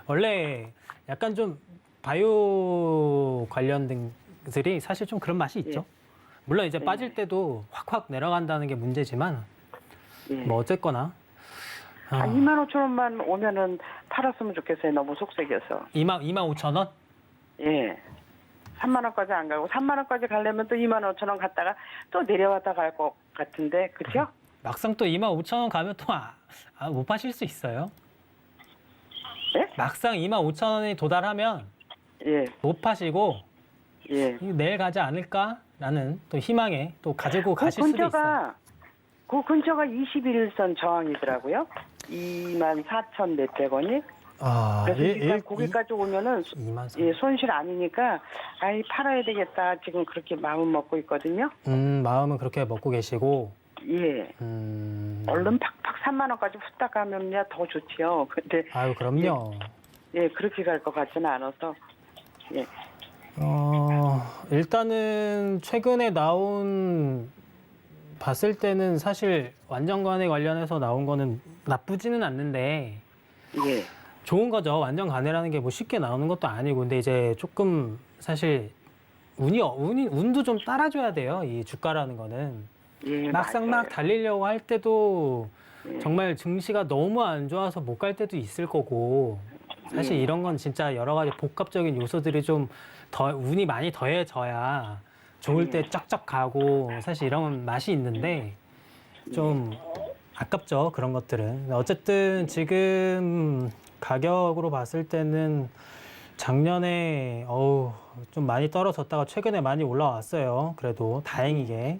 C: 원래 약간 좀 바이오 관련된 것들이 사실 좀 그런 맛이 있죠. 물론 이제
G: 네.
C: 빠질 때도 확확 내려간다는 게 문제지만
G: 예.
C: 뭐 어쨌거나
G: 아, 25,000원만 오면은 팔았으면 좋겠어요. 너무 속색여서.
C: 25,000원?
G: 예. 3만 원까지 안 가고 3만 원까지 가려면 또 25,000원 갔다가 또 내려왔다 갈 것 같은데, 그렇죠?
C: 막상 또 25,000원 가면 또 못 파실 수 있어요.
G: 예?
C: 막상 25,000원이 도달하면
G: 예.
C: 못 파시고
G: 예.
C: 내일 가지 않을까라는 또 희망에 또 가지고 가실 수도 있어요.
G: 그 근처가 21선 저항이더라고요. 24,000 몇백 원이.
C: 아,
G: 그래서 일단 거기까지 오면은
C: 2만
G: 예, 손실 아니니까 아이 팔아야 되겠다. 지금 그렇게 마음 먹고 있거든요.
C: 마음은 그렇게 먹고 계시고
G: 예. 얼른 팍팍 3만 원까지 후딱 가면야 더 좋지요. 근데
C: 아유 그럼요.
G: 예, 그렇게 갈 것 같지는 않아서. 예.
C: 일단은 최근에 나온 봤을 때는 사실 완전간에 관련해서 나온 거는 나쁘지는 않는데
G: 예.
C: 좋은 거죠. 완전간에라는 게 뭐 쉽게 나오는 것도 아니고 근데 이제 조금 사실 운도 좀 따라줘야 돼요. 이 주가라는 거는
G: 예,
C: 막상 막
G: 맞아요.
C: 달리려고 할 때도
G: 예.
C: 정말 증시가 너무 안 좋아서 못 갈 때도 있을 거고 사실
G: 예.
C: 이런 건 진짜 여러 가지 복합적인 요소들이 좀 더 운이 많이 더해져야 좋을 때 쫙쫙 가고 사실 이런 맛이 있는데 좀 아깝죠. 그런 것들은. 어쨌든 지금 가격으로 봤을 때는 작년에 좀 많이 떨어졌다가 최근에 많이 올라왔어요. 그래도 다행이게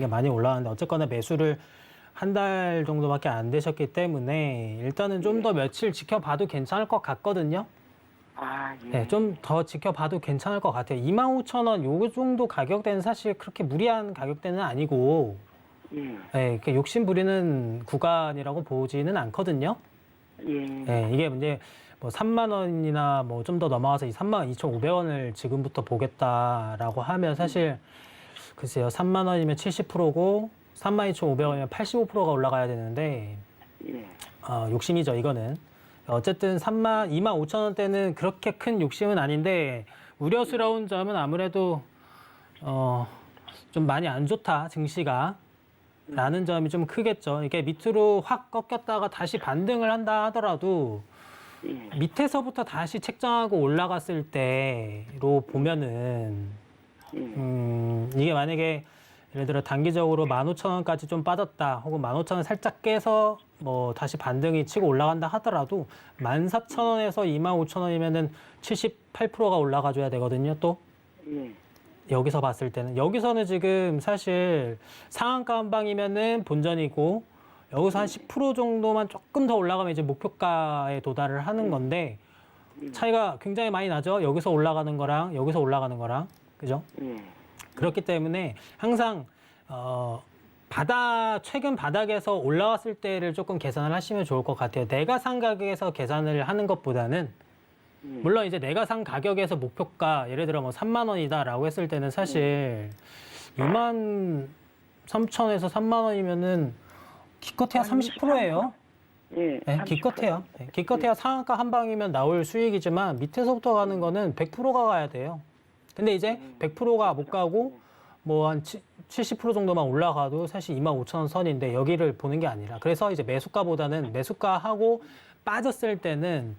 C: 많이 올라왔는데 어쨌거나 매수를 한 달 정도밖에 안 되셨기 때문에 일단은 좀 더 며칠 지켜봐도 괜찮을 것 같거든요.
G: 아, 예.
C: 네, 좀 더 지켜봐도 괜찮을 것 같아요. 25,000원 요 정도 가격대는 사실 그렇게 무리한 가격대는 아니고
G: 예.
C: 네, 이렇게 욕심 부리는 구간이라고 보지는 않거든요.
G: 예.
C: 네, 이게 이제 뭐 3만 원이나 뭐 좀 더 넘어가서 이 32,500원을 지금부터 보겠다라고 하면 사실 글쎄요. 3만 원이면 70%고 32,500원이면 85%가 올라가야 되는데
G: 예.
C: 욕심이죠, 이거는. 어쨌든 25,000원대는 그렇게 큰 욕심은 아닌데 우려스러운 점은 아무래도 좀 많이 안 좋다, 증시가. 라는 점이 좀 크겠죠. 이게 밑으로 확 꺾였다가 다시 반등을 한다 하더라도 밑에서부터 다시 책정하고 올라갔을 때로 보면은 이게 만약에 예를 들어 단기적으로 15,000원까지 좀 빠졌다 혹은 15,000원 살짝 깨서 뭐 다시 반등이 치고 올라간다 하더라도 14,000원에서 25,000원이면은 78%가 올라가줘야 되거든요. 또 여기서 봤을 때는 여기서는 지금 사실 상한가 한 방이면은 본전이고 여기서 한 10% 정도만 조금 더 올라가면 이제 목표가에 도달을 하는 건데 차이가 굉장히 많이 나죠. 여기서 올라가는 거랑 여기서 올라가는 거랑 그죠? 그렇기 때문에 항상 최근 바닥에서 올라왔을 때를 조금 계산을 하시면 좋을 것 같아요. 내가 산 가격에서 계산을 하는 것보다는 물론 이제 내가 산 가격에서 목표가 예를 들어 뭐 3만 원이다라고 했을 때는 사실 23,000원에서 3만 원이면은 기껏해야 30%예요.
G: 예.
C: 네, 기껏해야. 네, 기껏해야 상한가 한 방이면 나올 수익이지만 밑에서부터 가는 거는 100%가 가야 돼요. 근데 이제 100%가 못 가고 뭐 한 70% 정도만 올라가도 사실 25,000원 선인데 여기를 보는 게 아니라 그래서 이제 매수가보다는 매수가하고 빠졌을 때는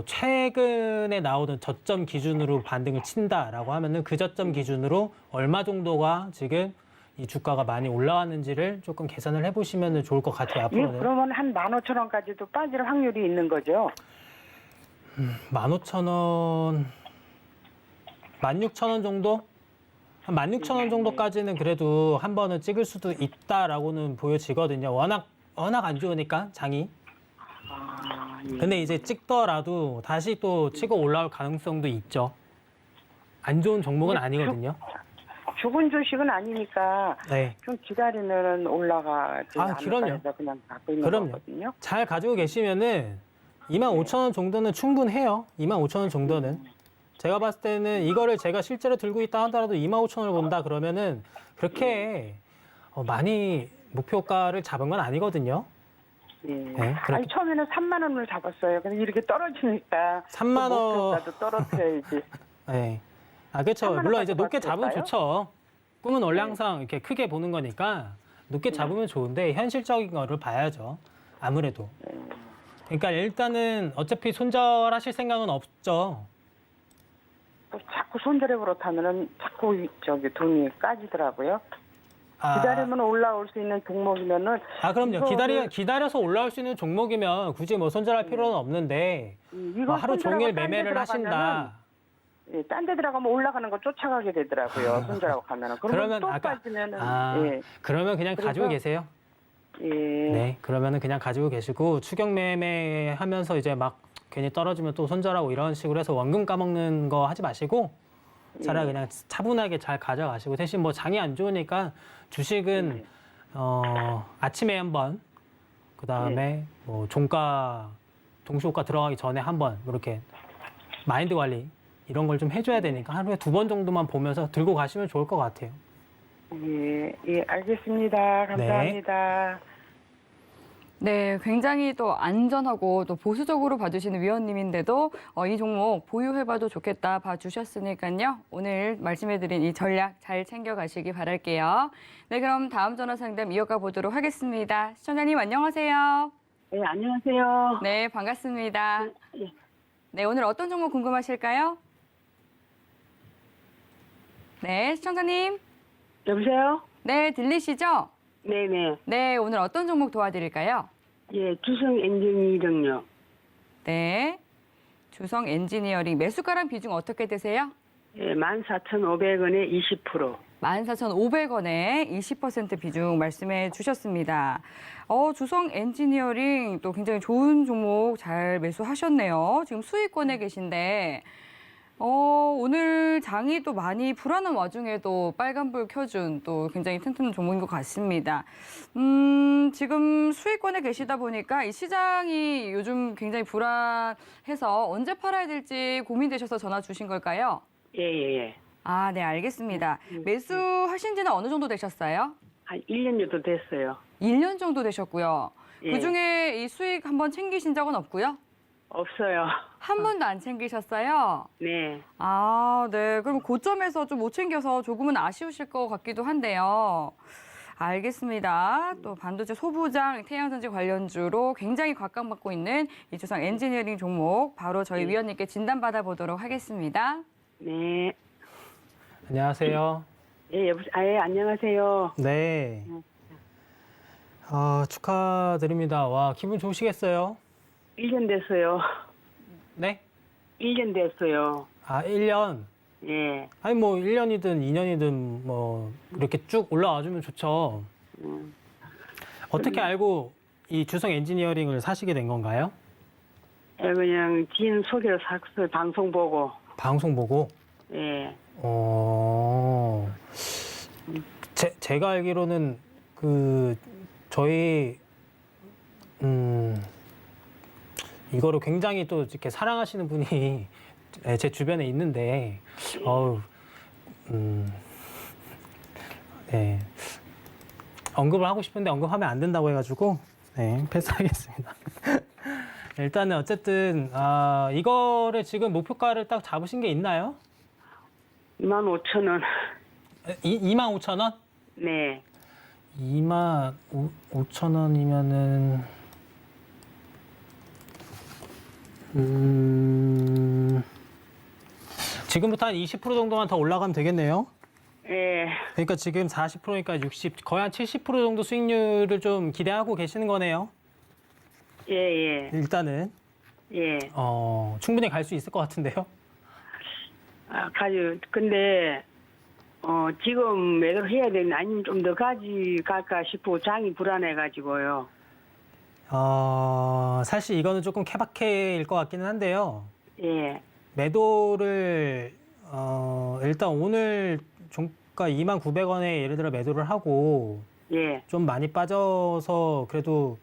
C: 최근에 나오는 저점 기준으로 반등을 친다라고 하면은 그 저점 기준으로 얼마 정도가 지금 이 주가가 많이 올라왔는지를 조금 계산을 해보시면 좋을 것 같아요.
G: 예,
C: 앞으로는.
G: 그러면 한 15,000원까지도 빠질 확률이 있는 거죠?
C: 15,000원, 16,000원 정도? 한 16,000원 정도까지는 그래도 한 번은 찍을 수도 있다라고는 보여지거든요. 워낙 안 좋으니까, 장이. 근데 이제 찍더라도 다시 또 치고 올라올 가능성도 있죠. 안 좋은 종목은 아니거든요.
G: 죽은 주식은 아니니까
C: 네.
G: 좀 기다리면 올라가지 않을까
C: 그럼요.
G: 해서 그냥 갖고 있는
C: 그럼요.
G: 거거든요.
C: 잘 가지고 계시면은 25,000원 정도는 충분해요. 25,000원 정도는. 제가 봤을 때는 이거를 제가 실제로 들고 있다 하더라도 25,000원을 본다 그러면은 그렇게 많이 목표가를 잡은 건 아니거든요.
G: 예.
C: 네,
G: 아니 처음에는 3만 원을 잡았어요. 근데 이렇게 떨어지니까
C: 3만 원.
G: 목표가도 떨어뜨려야지.
C: 네. 아, 그렇죠.
G: 3만
C: 물론
G: 원까지
C: 이제 높게 잡으면
G: 벌 수
C: 좋죠. 꿈은 원래
G: 네.
C: 항상 이렇게 크게 보는 거니까 높게 잡으면 좋은데 현실적인 거를 봐야죠. 아무래도. 그러니까 일단은 어차피 손절하실 생각은 없죠.
G: 자꾸 손절해 버릇하면은 자꾸 저기 돈이 까지더라고요.
C: 아,
G: 기다리면 올라올 수 있는 종목이면은
C: 아, 그럼요.
G: 이거를-
C: 기다려서 올라올 수 있는 종목이면 굳이 뭐 손절할 필요는 없는데
G: 이거
C: 뭐 하루
G: 손절하고
C: 종일
G: 딴데
C: 매매를
G: 들어가면은
C: 하신다.
G: 예, 딴 데 들어가면 올라가는 거 쫓아가게 되더라고요. 손절하고 가면은. 그러면 또 빠지면은 예.
C: 그러면 그냥 가지고
G: 그래서-
C: 계세요.
G: 예.
C: 네, 그러면은 그냥 가지고 계시고 추격 매매 하면서 이제 막 괜히 떨어지면 또 손절하고 이런 식으로 해서 원금 까먹는 거 하지 마시고 차라리 그냥 차분하게 잘 가져가시고 대신 뭐 장이 안 좋으니까 주식은 아침에 한번 그다음에 뭐 종가 동시호가 들어가기 전에 한번 이렇게 마인드 관리 이런 걸 좀 해줘야 되니까 하루에 2번 정도만 보면서 들고 가시면 좋을 것 같아요.
G: 예, 예, 알겠습니다. 감사합니다.
B: 네, 굉장히 또 안전하고 또 보수적으로 봐주시는 위원님인데도 이 종목 보유해봐도 좋겠다 봐주셨으니까요. 오늘 말씀해드린 이 전략 잘 챙겨가시기 바랄게요. 네, 그럼 다음 전화 상담 이어가 보도록 하겠습니다. 시청자님 안녕하세요.
F: 네, 안녕하세요.
B: 네, 반갑습니다.
F: 예.
B: 네, 오늘 어떤 종목 궁금하실까요? 네, 시청자님.
F: 여보세요?
B: 네, 들리시죠?
F: 네네.
B: 네, 오늘 어떤 종목 도와드릴까요?
F: 예, 주성 엔지니어링요.
B: 네, 주성 엔지니어링 매수가랑 비중 어떻게 되세요?
F: 예, 14,500원에 20%.
B: 14,500원에 20% 비중 말씀해 주셨습니다. 주성 엔지니어링 또 굉장히 좋은 종목 잘 매수하셨네요. 지금 수익권에 계신데, 오늘 장이 또 많이 불안한 와중에도 빨간불 켜준 또 굉장히 튼튼한 종목인 것 같습니다. 지금 수익권에 계시다 보니까 이 시장이 요즘 굉장히 불안해서 언제 팔아야 될지 고민되셔서 전화 주신 걸까요?
F: 예, 예, 예.
B: 아, 네, 알겠습니다. 매수하신 지는 어느 정도 되셨어요?
F: 한 1년 정도 됐어요.
B: 1년 정도 되셨고요.
F: 예.
B: 그중에 이 수익 한번 챙기신 적은 없고요?
F: 없어요.
B: 한 번도 안 챙기셨어요?
F: 네.
B: 아, 네. 그럼 고점에서 좀 못 챙겨서 조금은 아쉬우실 것 같기도 한데요. 알겠습니다. 또 반도체 소부장, 태양전지 관련주로 굉장히 각광받고 있는 이 주성 엔지니어링 종목 바로 저희 위원님께 진단받아 보도록 하겠습니다.
F: 네.
C: 안녕하세요.
F: 예, 예, 안녕하세요.
C: 네. 축하드립니다. 와, 기분 좋으시겠어요?
F: 1년 됐어요.
C: 네?
F: 1년 됐어요.
C: 아, 1년.
F: 예.
C: 아니, 뭐, 1년이든 2년이든 뭐, 이렇게 쭉 올라와주면 좋죠. 어떻게 알고 이 주성 엔지니어링을 사시게 된 건가요?
F: 예, 그냥 지인 소개로 샀어요. 방송 보고.
C: 방송 보고?
F: 예.
C: 제가 알기로는 저희, 이거를 굉장히 또 이렇게 사랑하시는 분이 제 주변에 있는데, 네. 언급을 하고 싶은데 언급하면 안 된다고 해가지고, 네, 패스하겠습니다. 일단은 어쨌든, 이거를 지금 목표가를 딱 잡으신 게 있나요?
F: 25,000원.
C: 25,000원?
F: 네.
C: 25,000원이면은, 지금부터 한 20% 정도만 더 올라가면 되겠네요.
F: 예.
C: 그러니까 지금 40%니까 60, 거의 한 70% 정도 수익률을 좀 기대하고 계시는 거네요.
F: 예, 예.
C: 일단은
F: 예.
C: 충분히 갈 수 있을 것 같은데요.
F: 근데 지금 매도를 해야 되는 아니면 좀 더 갈까 싶고 장이 불안해가지고요.
C: 사실 이거는 조금 케바케일 것 같기는 한데요.
F: 예.
C: 매도를 일단 오늘 종가 29,000원에 예를 들어 매도를 하고
F: 예.
C: 좀 많이 빠져서 그래도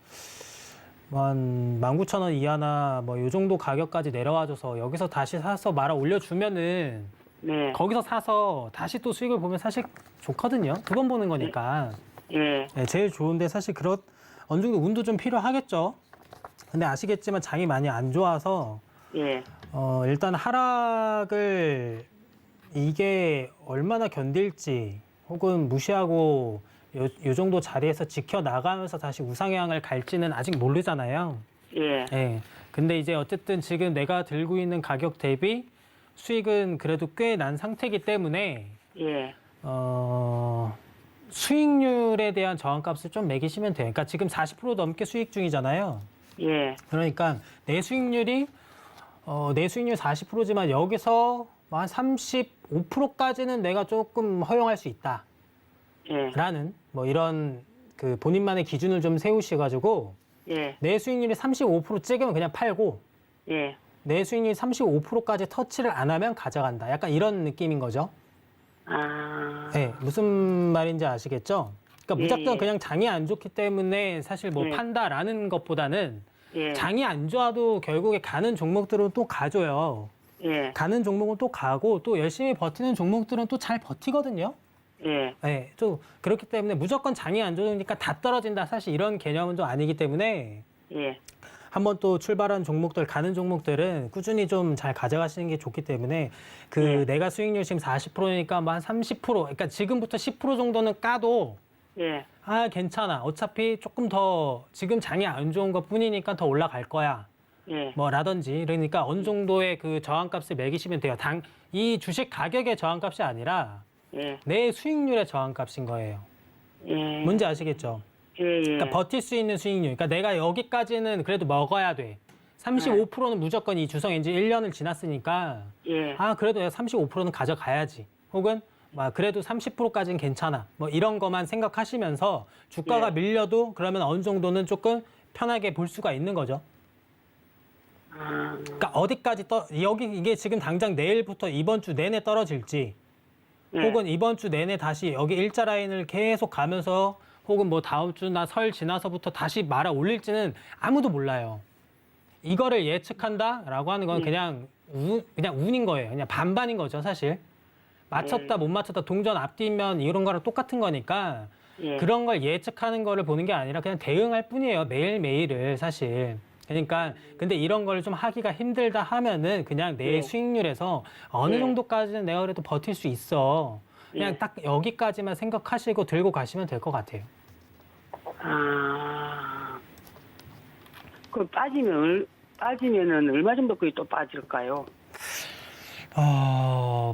C: 한 19,000원 이하나 뭐 이 정도 가격까지 내려와줘서 여기서 다시 사서 말아 올려주면은
F: 네.
C: 거기서 사서 다시 또 수익을 보면 사실 좋거든요. 두 번 보는 거니까.
F: 예.
C: 네, 제일 좋은데 사실 어느 정도 운도 좀 필요하겠죠. 근데 아시겠지만 장이 많이 안 좋아서
F: 예.
C: 일단 하락을 이게 얼마나 견딜지 혹은 무시하고 요 정도 자리에서 지켜나가면서 다시 우상향을 갈지는 아직 모르잖아요.
D: 예.
C: 예. 근데 이제 어쨌든 지금 내가 들고 있는 가격 대비 수익은 그래도 꽤 난 상태이기 때문에
D: 예.
C: 수익률에 대한 저항값을 좀 매기시면 돼요. 그러니까 지금 40% 넘게 수익 중이잖아요.
D: 예.
C: 그러니까 내 수익률이 내 수익률 40%지만 여기서 한 35%까지는 내가 조금 허용할 수 있다.
D: 예.
C: 라는 뭐 이런 그 본인만의 기준을 좀 세우셔가지고
D: 예.
C: 내 수익률이 35% 찍으면 그냥 팔고
D: 예.
C: 내 수익률이 35%까지 터치를 안 하면 가져간다. 약간 이런 느낌인 거죠.
D: 아.
C: 네, 무슨 말인지 아시겠죠? 그러니까 무작정
D: 예.
C: 그냥 장이 안 좋기 때문에 사실 뭐
D: 예.
C: 판다라는 것보다는
D: 예.
C: 장이 안 좋아도 결국에 가는 종목들은 또 가줘요.
D: 예.
C: 가는 종목은 또 가고 또 열심히 버티는 종목들은 또 잘 버티거든요.
D: 예.
C: 네, 좀 그렇기 때문에 무조건 장이 안 좋으니까 다 떨어진다. 사실 이런 개념은 좀 아니기 때문에
D: 예.
C: 한번 또 출발한 종목들, 가는 종목들은 꾸준히 좀 잘 가져가시는 게 좋기 때문에 그 내가 수익률 지금 40%니까 뭐 한 30%, 그러니까 지금부터 10% 정도는 까도
D: 예.
C: 아, 괜찮아. 어차피 조금 더 지금 장이 안 좋은 것 뿐이니까 더 올라갈 거야.
D: 예.
C: 뭐 라든지 그러니까 어느 정도의 그 저항값을 매기시면 돼요. 이 주식 가격의 저항값이 아니라
D: 예.
C: 내 수익률의 저항값인 거예요.
D: 예.
C: 뭔지 아시겠죠?
D: 예. 예.
C: 그러니까 버틸 수 있는 수익률. 그러니까 내가 여기까지는 그래도 먹어야 돼. 35%는 무조건 이 주성 엔진 1년을 지났으니까
D: 예.
C: 아 그래도 내가 35%는 가져가야지. 혹은 막 그래도 30%까지는 괜찮아. 뭐 이런 것만 생각하시면서 주가가
D: 예.
C: 밀려도 그러면 어느 정도는 조금 편하게 볼 수가 있는 거죠.
D: 아.
C: 그러니까 어디까지 여기 이게 지금 당장 내일부터 이번 주 내내 떨어질지
D: 예.
C: 혹은 이번 주 내내 다시 여기 일자 라인을 계속 가면서 혹은 뭐 다음 주나 설 지나서부터 다시 말아 올릴지는 아무도 몰라요. 이거를 예측한다라고 하는 건 그냥 운인 거예요. 그냥 반반인 거죠, 사실. 맞췄다 못 맞췄다 동전 앞뒤면 이런 거랑 똑같은 거니까
D: 예.
C: 그런 걸 예측하는 거를 보는 게 아니라 그냥 대응할 뿐이에요. 매일매일을 사실. 그러니까 근데 이런 걸 좀 하기가 힘들다 하면은 그냥 내
D: 예.
C: 수익률에서 어느
D: 예.
C: 정도까지는 내가 그래도 버틸 수 있어. 그냥
D: 예.
C: 딱 여기까지만 생각하시고 들고 가시면 될 것 같아요.
D: 아. 그 빠지면은 얼마 정도까지 또 빠질까요?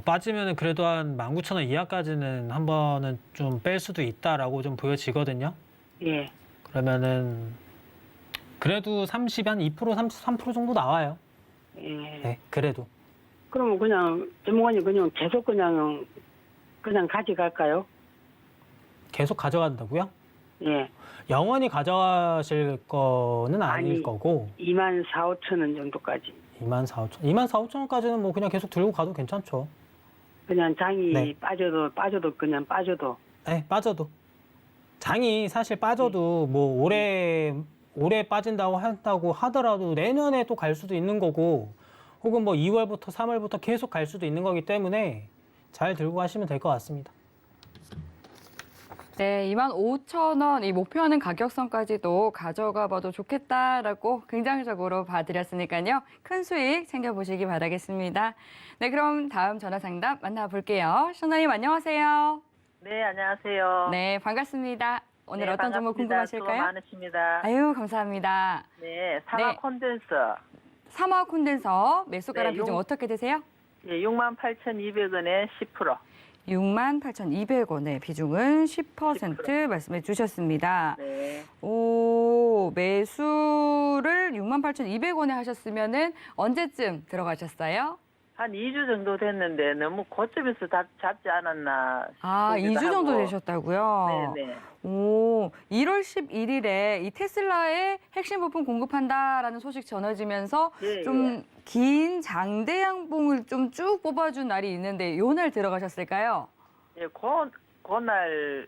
C: 빠지면은 그래도 한 19,000원 이하까지는 한 번은 좀 뺄 수도 있다라고 좀 보여지거든요.
D: 예.
C: 그러면은 그래도 한 2%, 33% 정도 나와요.
D: 예.
C: 네, 그래도.
D: 그러면 그냥 전문가님 그냥 계속 그냥 가져갈까요?
C: 계속 가져간다고요?
D: 예.
C: 영원히 가져가실 거는 아닐
D: 아니,
C: 거고
D: 24,000~25,000원 정도까지.
C: 24,000원까지는 뭐 그냥 계속 들고 가도 괜찮죠.
D: 그냥 장이
C: 네.
D: 빠져도 그냥 빠져도.
C: 네, 빠져도. 장이 사실 빠져도 뭐 올해 빠진다고 한다고 하더라도 내년에 또 갈 수도 있는 거고 혹은 뭐 2월부터 3월부터 계속 갈 수도 있는 거기 때문에 잘 들고 가시면 될 것 같습니다.
B: 네, 25,000원 이 목표하는 가격선까지도 가져가 봐도 좋겠다라고 긍정적으로 봐드렸으니까요. 큰 수익 챙겨보시기 바라겠습니다. 네, 그럼 다음 전화 상담 만나볼게요. 시청자님 안녕하세요.
H: 네, 안녕하세요.
B: 네, 반갑습니다. 오늘
H: 네,
B: 어떤 정보
H: 반갑습니다.
B: 궁금하실까요?
H: 수고 많으십니다.
B: 아유, 감사합니다.
H: 네, 사과
B: 네.
H: 콘덴서.
B: 사마 콘덴서 매수가랑
H: 네,
B: 비중 어떻게 되세요?
H: 예, 68,200원에 10%.
B: 68,200원의 비중은 10% 말씀해 주셨습니다.
H: 네.
B: 오, 매수를 68,200원에 하셨으면은 언제쯤 들어가셨어요?
H: 한 2주 정도 됐는데 너무 고점에서 잡지 않았나
B: 아,
H: 싶기도
B: 2주 정도
H: 하고.
B: 되셨다고요?
H: 네네.
B: 오, 1월 11일에 이 테슬라의 핵심 부품 공급한다라는 소식 전해지면서
H: 예,
B: 좀 긴 장대 양봉을 좀 쭉 뽑아준 날이 있는데 요 날 들어가셨을까요?
H: 예, 그날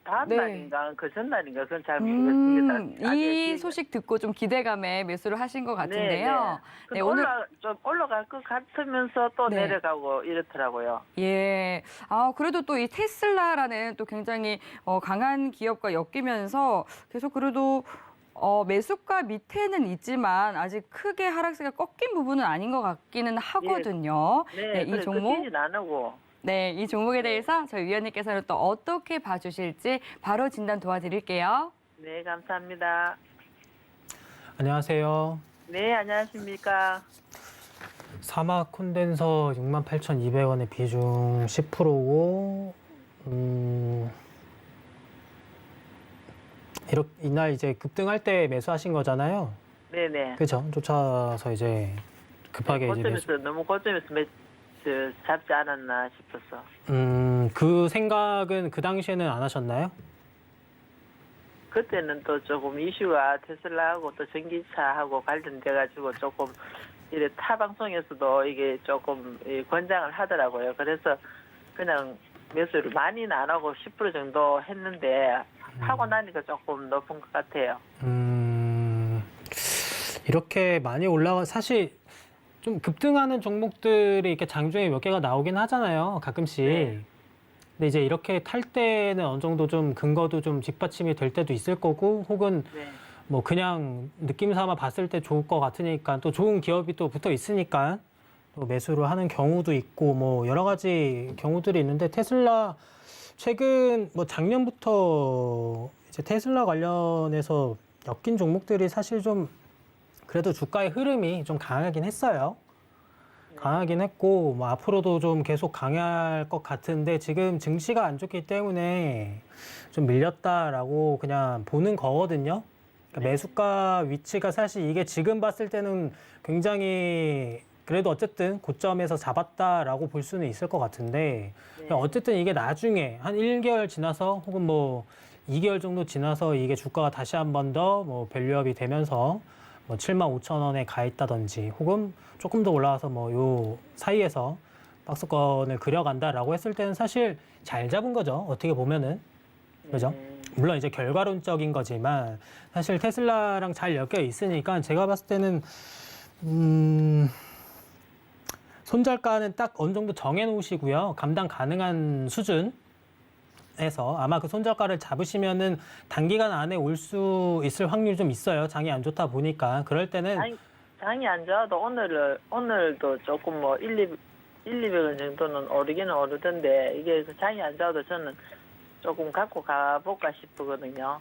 H: 다음
B: 네.
H: 날인가 그 전날인가 그건 잘 모르겠습니다.
B: 이 소식 듣고 좀 기대감에 매수를 하신 것 같은데요.
H: 네,
B: 네,
H: 오늘 좀 올라갈 것 같으면서 또
B: 네.
H: 내려가고 이렇더라고요.
B: 예. 아, 그래도 또 이 테슬라라는 또 굉장히 강한 기업과 엮이면서 계속 그래도 매수가 밑에는 있지만 아직 크게 하락세가 꺾인 부분은 아닌 것 같기는 하거든요.
H: 네,
B: 이
H: 그래,
B: 종목.
H: 꺾이진 안 하고.
B: 네, 이 종목에 대해서 저희 위원님께서는 또 어떻게 봐주실지 바로 진단 도와드릴게요.
H: 네, 감사합니다.
C: 안녕하세요.
H: 네, 안녕하십니까.
C: 사막 콘덴서 68,200원의 비중 10%고 이렇게 이날 이제 급등할 때 매수하신 거잖아요.
H: 네네.
C: 그죠? 쫓아서 이제 급하게 이제 매수.
H: 고점에서 너무 고점에서 잡지 않았나 싶어서.
C: 그 생각은 그 당시에는 안 하셨나요?
H: 그때는 또 조금 이슈가 테슬라하고 또 전기차하고 관련돼가지고 조금 이래 타 방송에서도 이게 조금 권장을 하더라고요. 그래서 그냥 매수를 많이는 안 하고 10% 정도 했는데 하고 나니까 조금 높은 것 같아요.
C: 이렇게 많이 올라가 사실 좀 급등하는 종목들이 이렇게 장중에 몇 개가 나오긴 하잖아요. 가끔씩.
H: 네.
C: 근데 이제 이렇게 탈 때는 어느 정도 좀 근거도 좀 뒷받침이 될 때도 있을 거고 혹은
H: 네.
C: 뭐 그냥 느낌 삼아 봤을 때 좋을 것 같으니까 또 좋은 기업이 또 붙어 있으니까 또 매수를 하는 경우도 있고 뭐 여러 가지 경우들이 있는데 테슬라 최근 뭐 작년부터 이제 테슬라 관련해서 엮인 종목들이 사실 좀 그래도 주가의 흐름이 좀 강하긴 했어요. 강하긴 했고 뭐 앞으로도 좀 계속 강할 것 같은데 지금 증시가 안 좋기 때문에 좀 밀렸다라고 그냥 보는 거거든요. 그러니까 매수가 위치가 사실 이게 지금 봤을 때는 굉장히 그래도 어쨌든 고점에서 잡았다라고 볼 수는 있을 것 같은데 어쨌든 이게 나중에 한 1개월 지나서 혹은 뭐 2개월 정도 지나서 이게 주가가 다시 한 번 더 뭐 밸류업이 되면서 뭐 75,000원에 가 있다든지 혹은 조금 더 올라와서 뭐 요 사이에서 박스권을 그려간다라고 했을 때는 사실 잘 잡은 거죠. 어떻게 보면은. 그죠? 물론 이제 결과론적인 거지만 사실 테슬라랑 잘 엮여 있으니까 제가 봤을 때는 손절가는 딱 어느 정도 정해 놓으시고요. 감당 가능한 수준에서 아마 그 손절가를 잡으시면은 단기간 안에 올 수 있을 확률이 좀 있어요. 장이 안 좋다 보니까. 그럴 때는
H: 장이 안 좋아도 오늘도 조금 뭐 200원 정도는 오르기는 오르던데 이게 장이 안 좋아도 저는 조금 갖고 가볼까 싶거든요.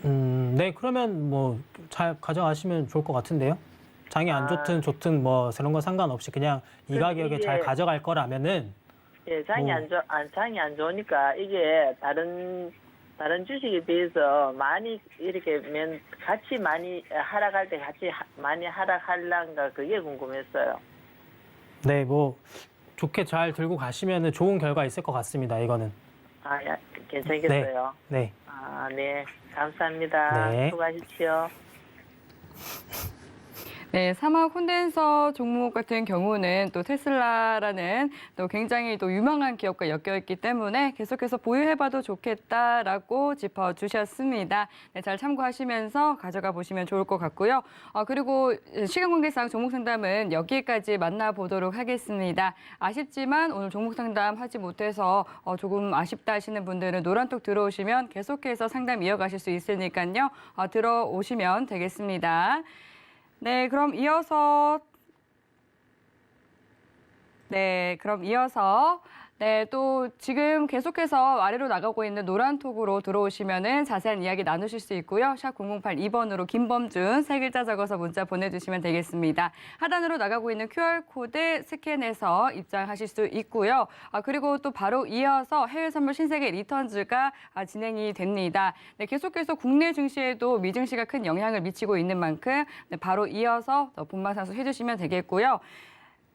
C: 네, 그러면 뭐 잘 가져가시면 좋을 것 같은데요. 장이 안 좋든 뭐 그런 거 상관없이 그냥 이 가격에 잘 가져갈 거라면은
H: 예, 장이 안 좋으니까 이게 다른 주식에 비해서 많이 이렇게 같이 많이 하락할 때 같이 많이 하락할란가 그게 궁금했어요.
C: 네, 뭐 좋게 잘 들고 가시면은 좋은 결과 있을 것 같습니다. 이거는.
H: 아, 괜찮겠어요.
C: 네.
H: 아, 네. 감사합니다.
C: 네.
H: 수고하십시오.
B: 네, 사막 콘덴서 종목 같은 경우는 또 테슬라라는 또 굉장히 또 유망한 기업과 엮여있기 때문에 계속해서 보유해봐도 좋겠다라고 짚어주셨습니다. 네, 잘 참고하시면서 가져가 보시면 좋을 것 같고요. 그리고 시간 관계상 종목 상담은 여기까지 만나보도록 하겠습니다. 아쉽지만 오늘 종목 상담 하지 못해서 조금 아쉽다 하시는 분들은 노란톡 들어오시면 계속해서 상담 이어가실 수 있으니까요. 들어오시면 되겠습니다. 네, 그럼 이어서 또 지금 계속해서 아래로 나가고 있는 노란톡으로 들어오시면은 자세한 이야기 나누실 수 있고요. 샵 0082번으로 김범준 세 글자 적어서 문자 보내주시면 되겠습니다. 하단으로 나가고 있는 QR코드 스캔해서 입장하실 수 있고요. 그리고 또 바로 이어서 해외 선물 신세계 리턴즈가 진행이 됩니다. 네, 계속해서 국내 증시에도 미증시가 큰 영향을 미치고 있는 만큼 바로 이어서 본방사수 해주시면 되겠고요.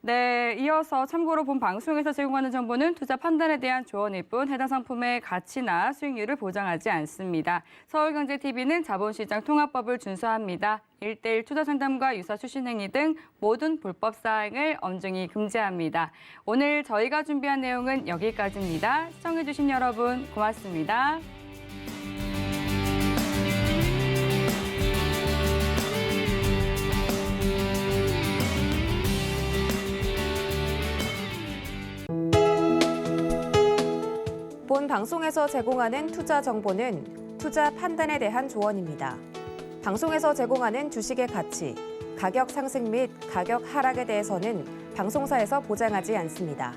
B: 네, 이어서 참고로 본 방송에서 제공하는 정보는 투자 판단에 대한 조언일 뿐 해당 상품의 가치나 수익률을 보장하지 않습니다. 서울경제TV는 자본시장 통합법을 준수합니다. 1:1 투자 상담과 유사 추신 행위 등 모든 불법 사항을 엄중히 금지합니다. 오늘 저희가 준비한 내용은 여기까지입니다. 시청해주신 여러분 고맙습니다.
A: 본 방송에서 제공하는 투자 정보는 투자 판단에 대한 조언입니다. 방송에서 제공하는 주식의 가치, 가격 상승 및 가격 하락에 대해서는 방송사에서 보장하지 않습니다.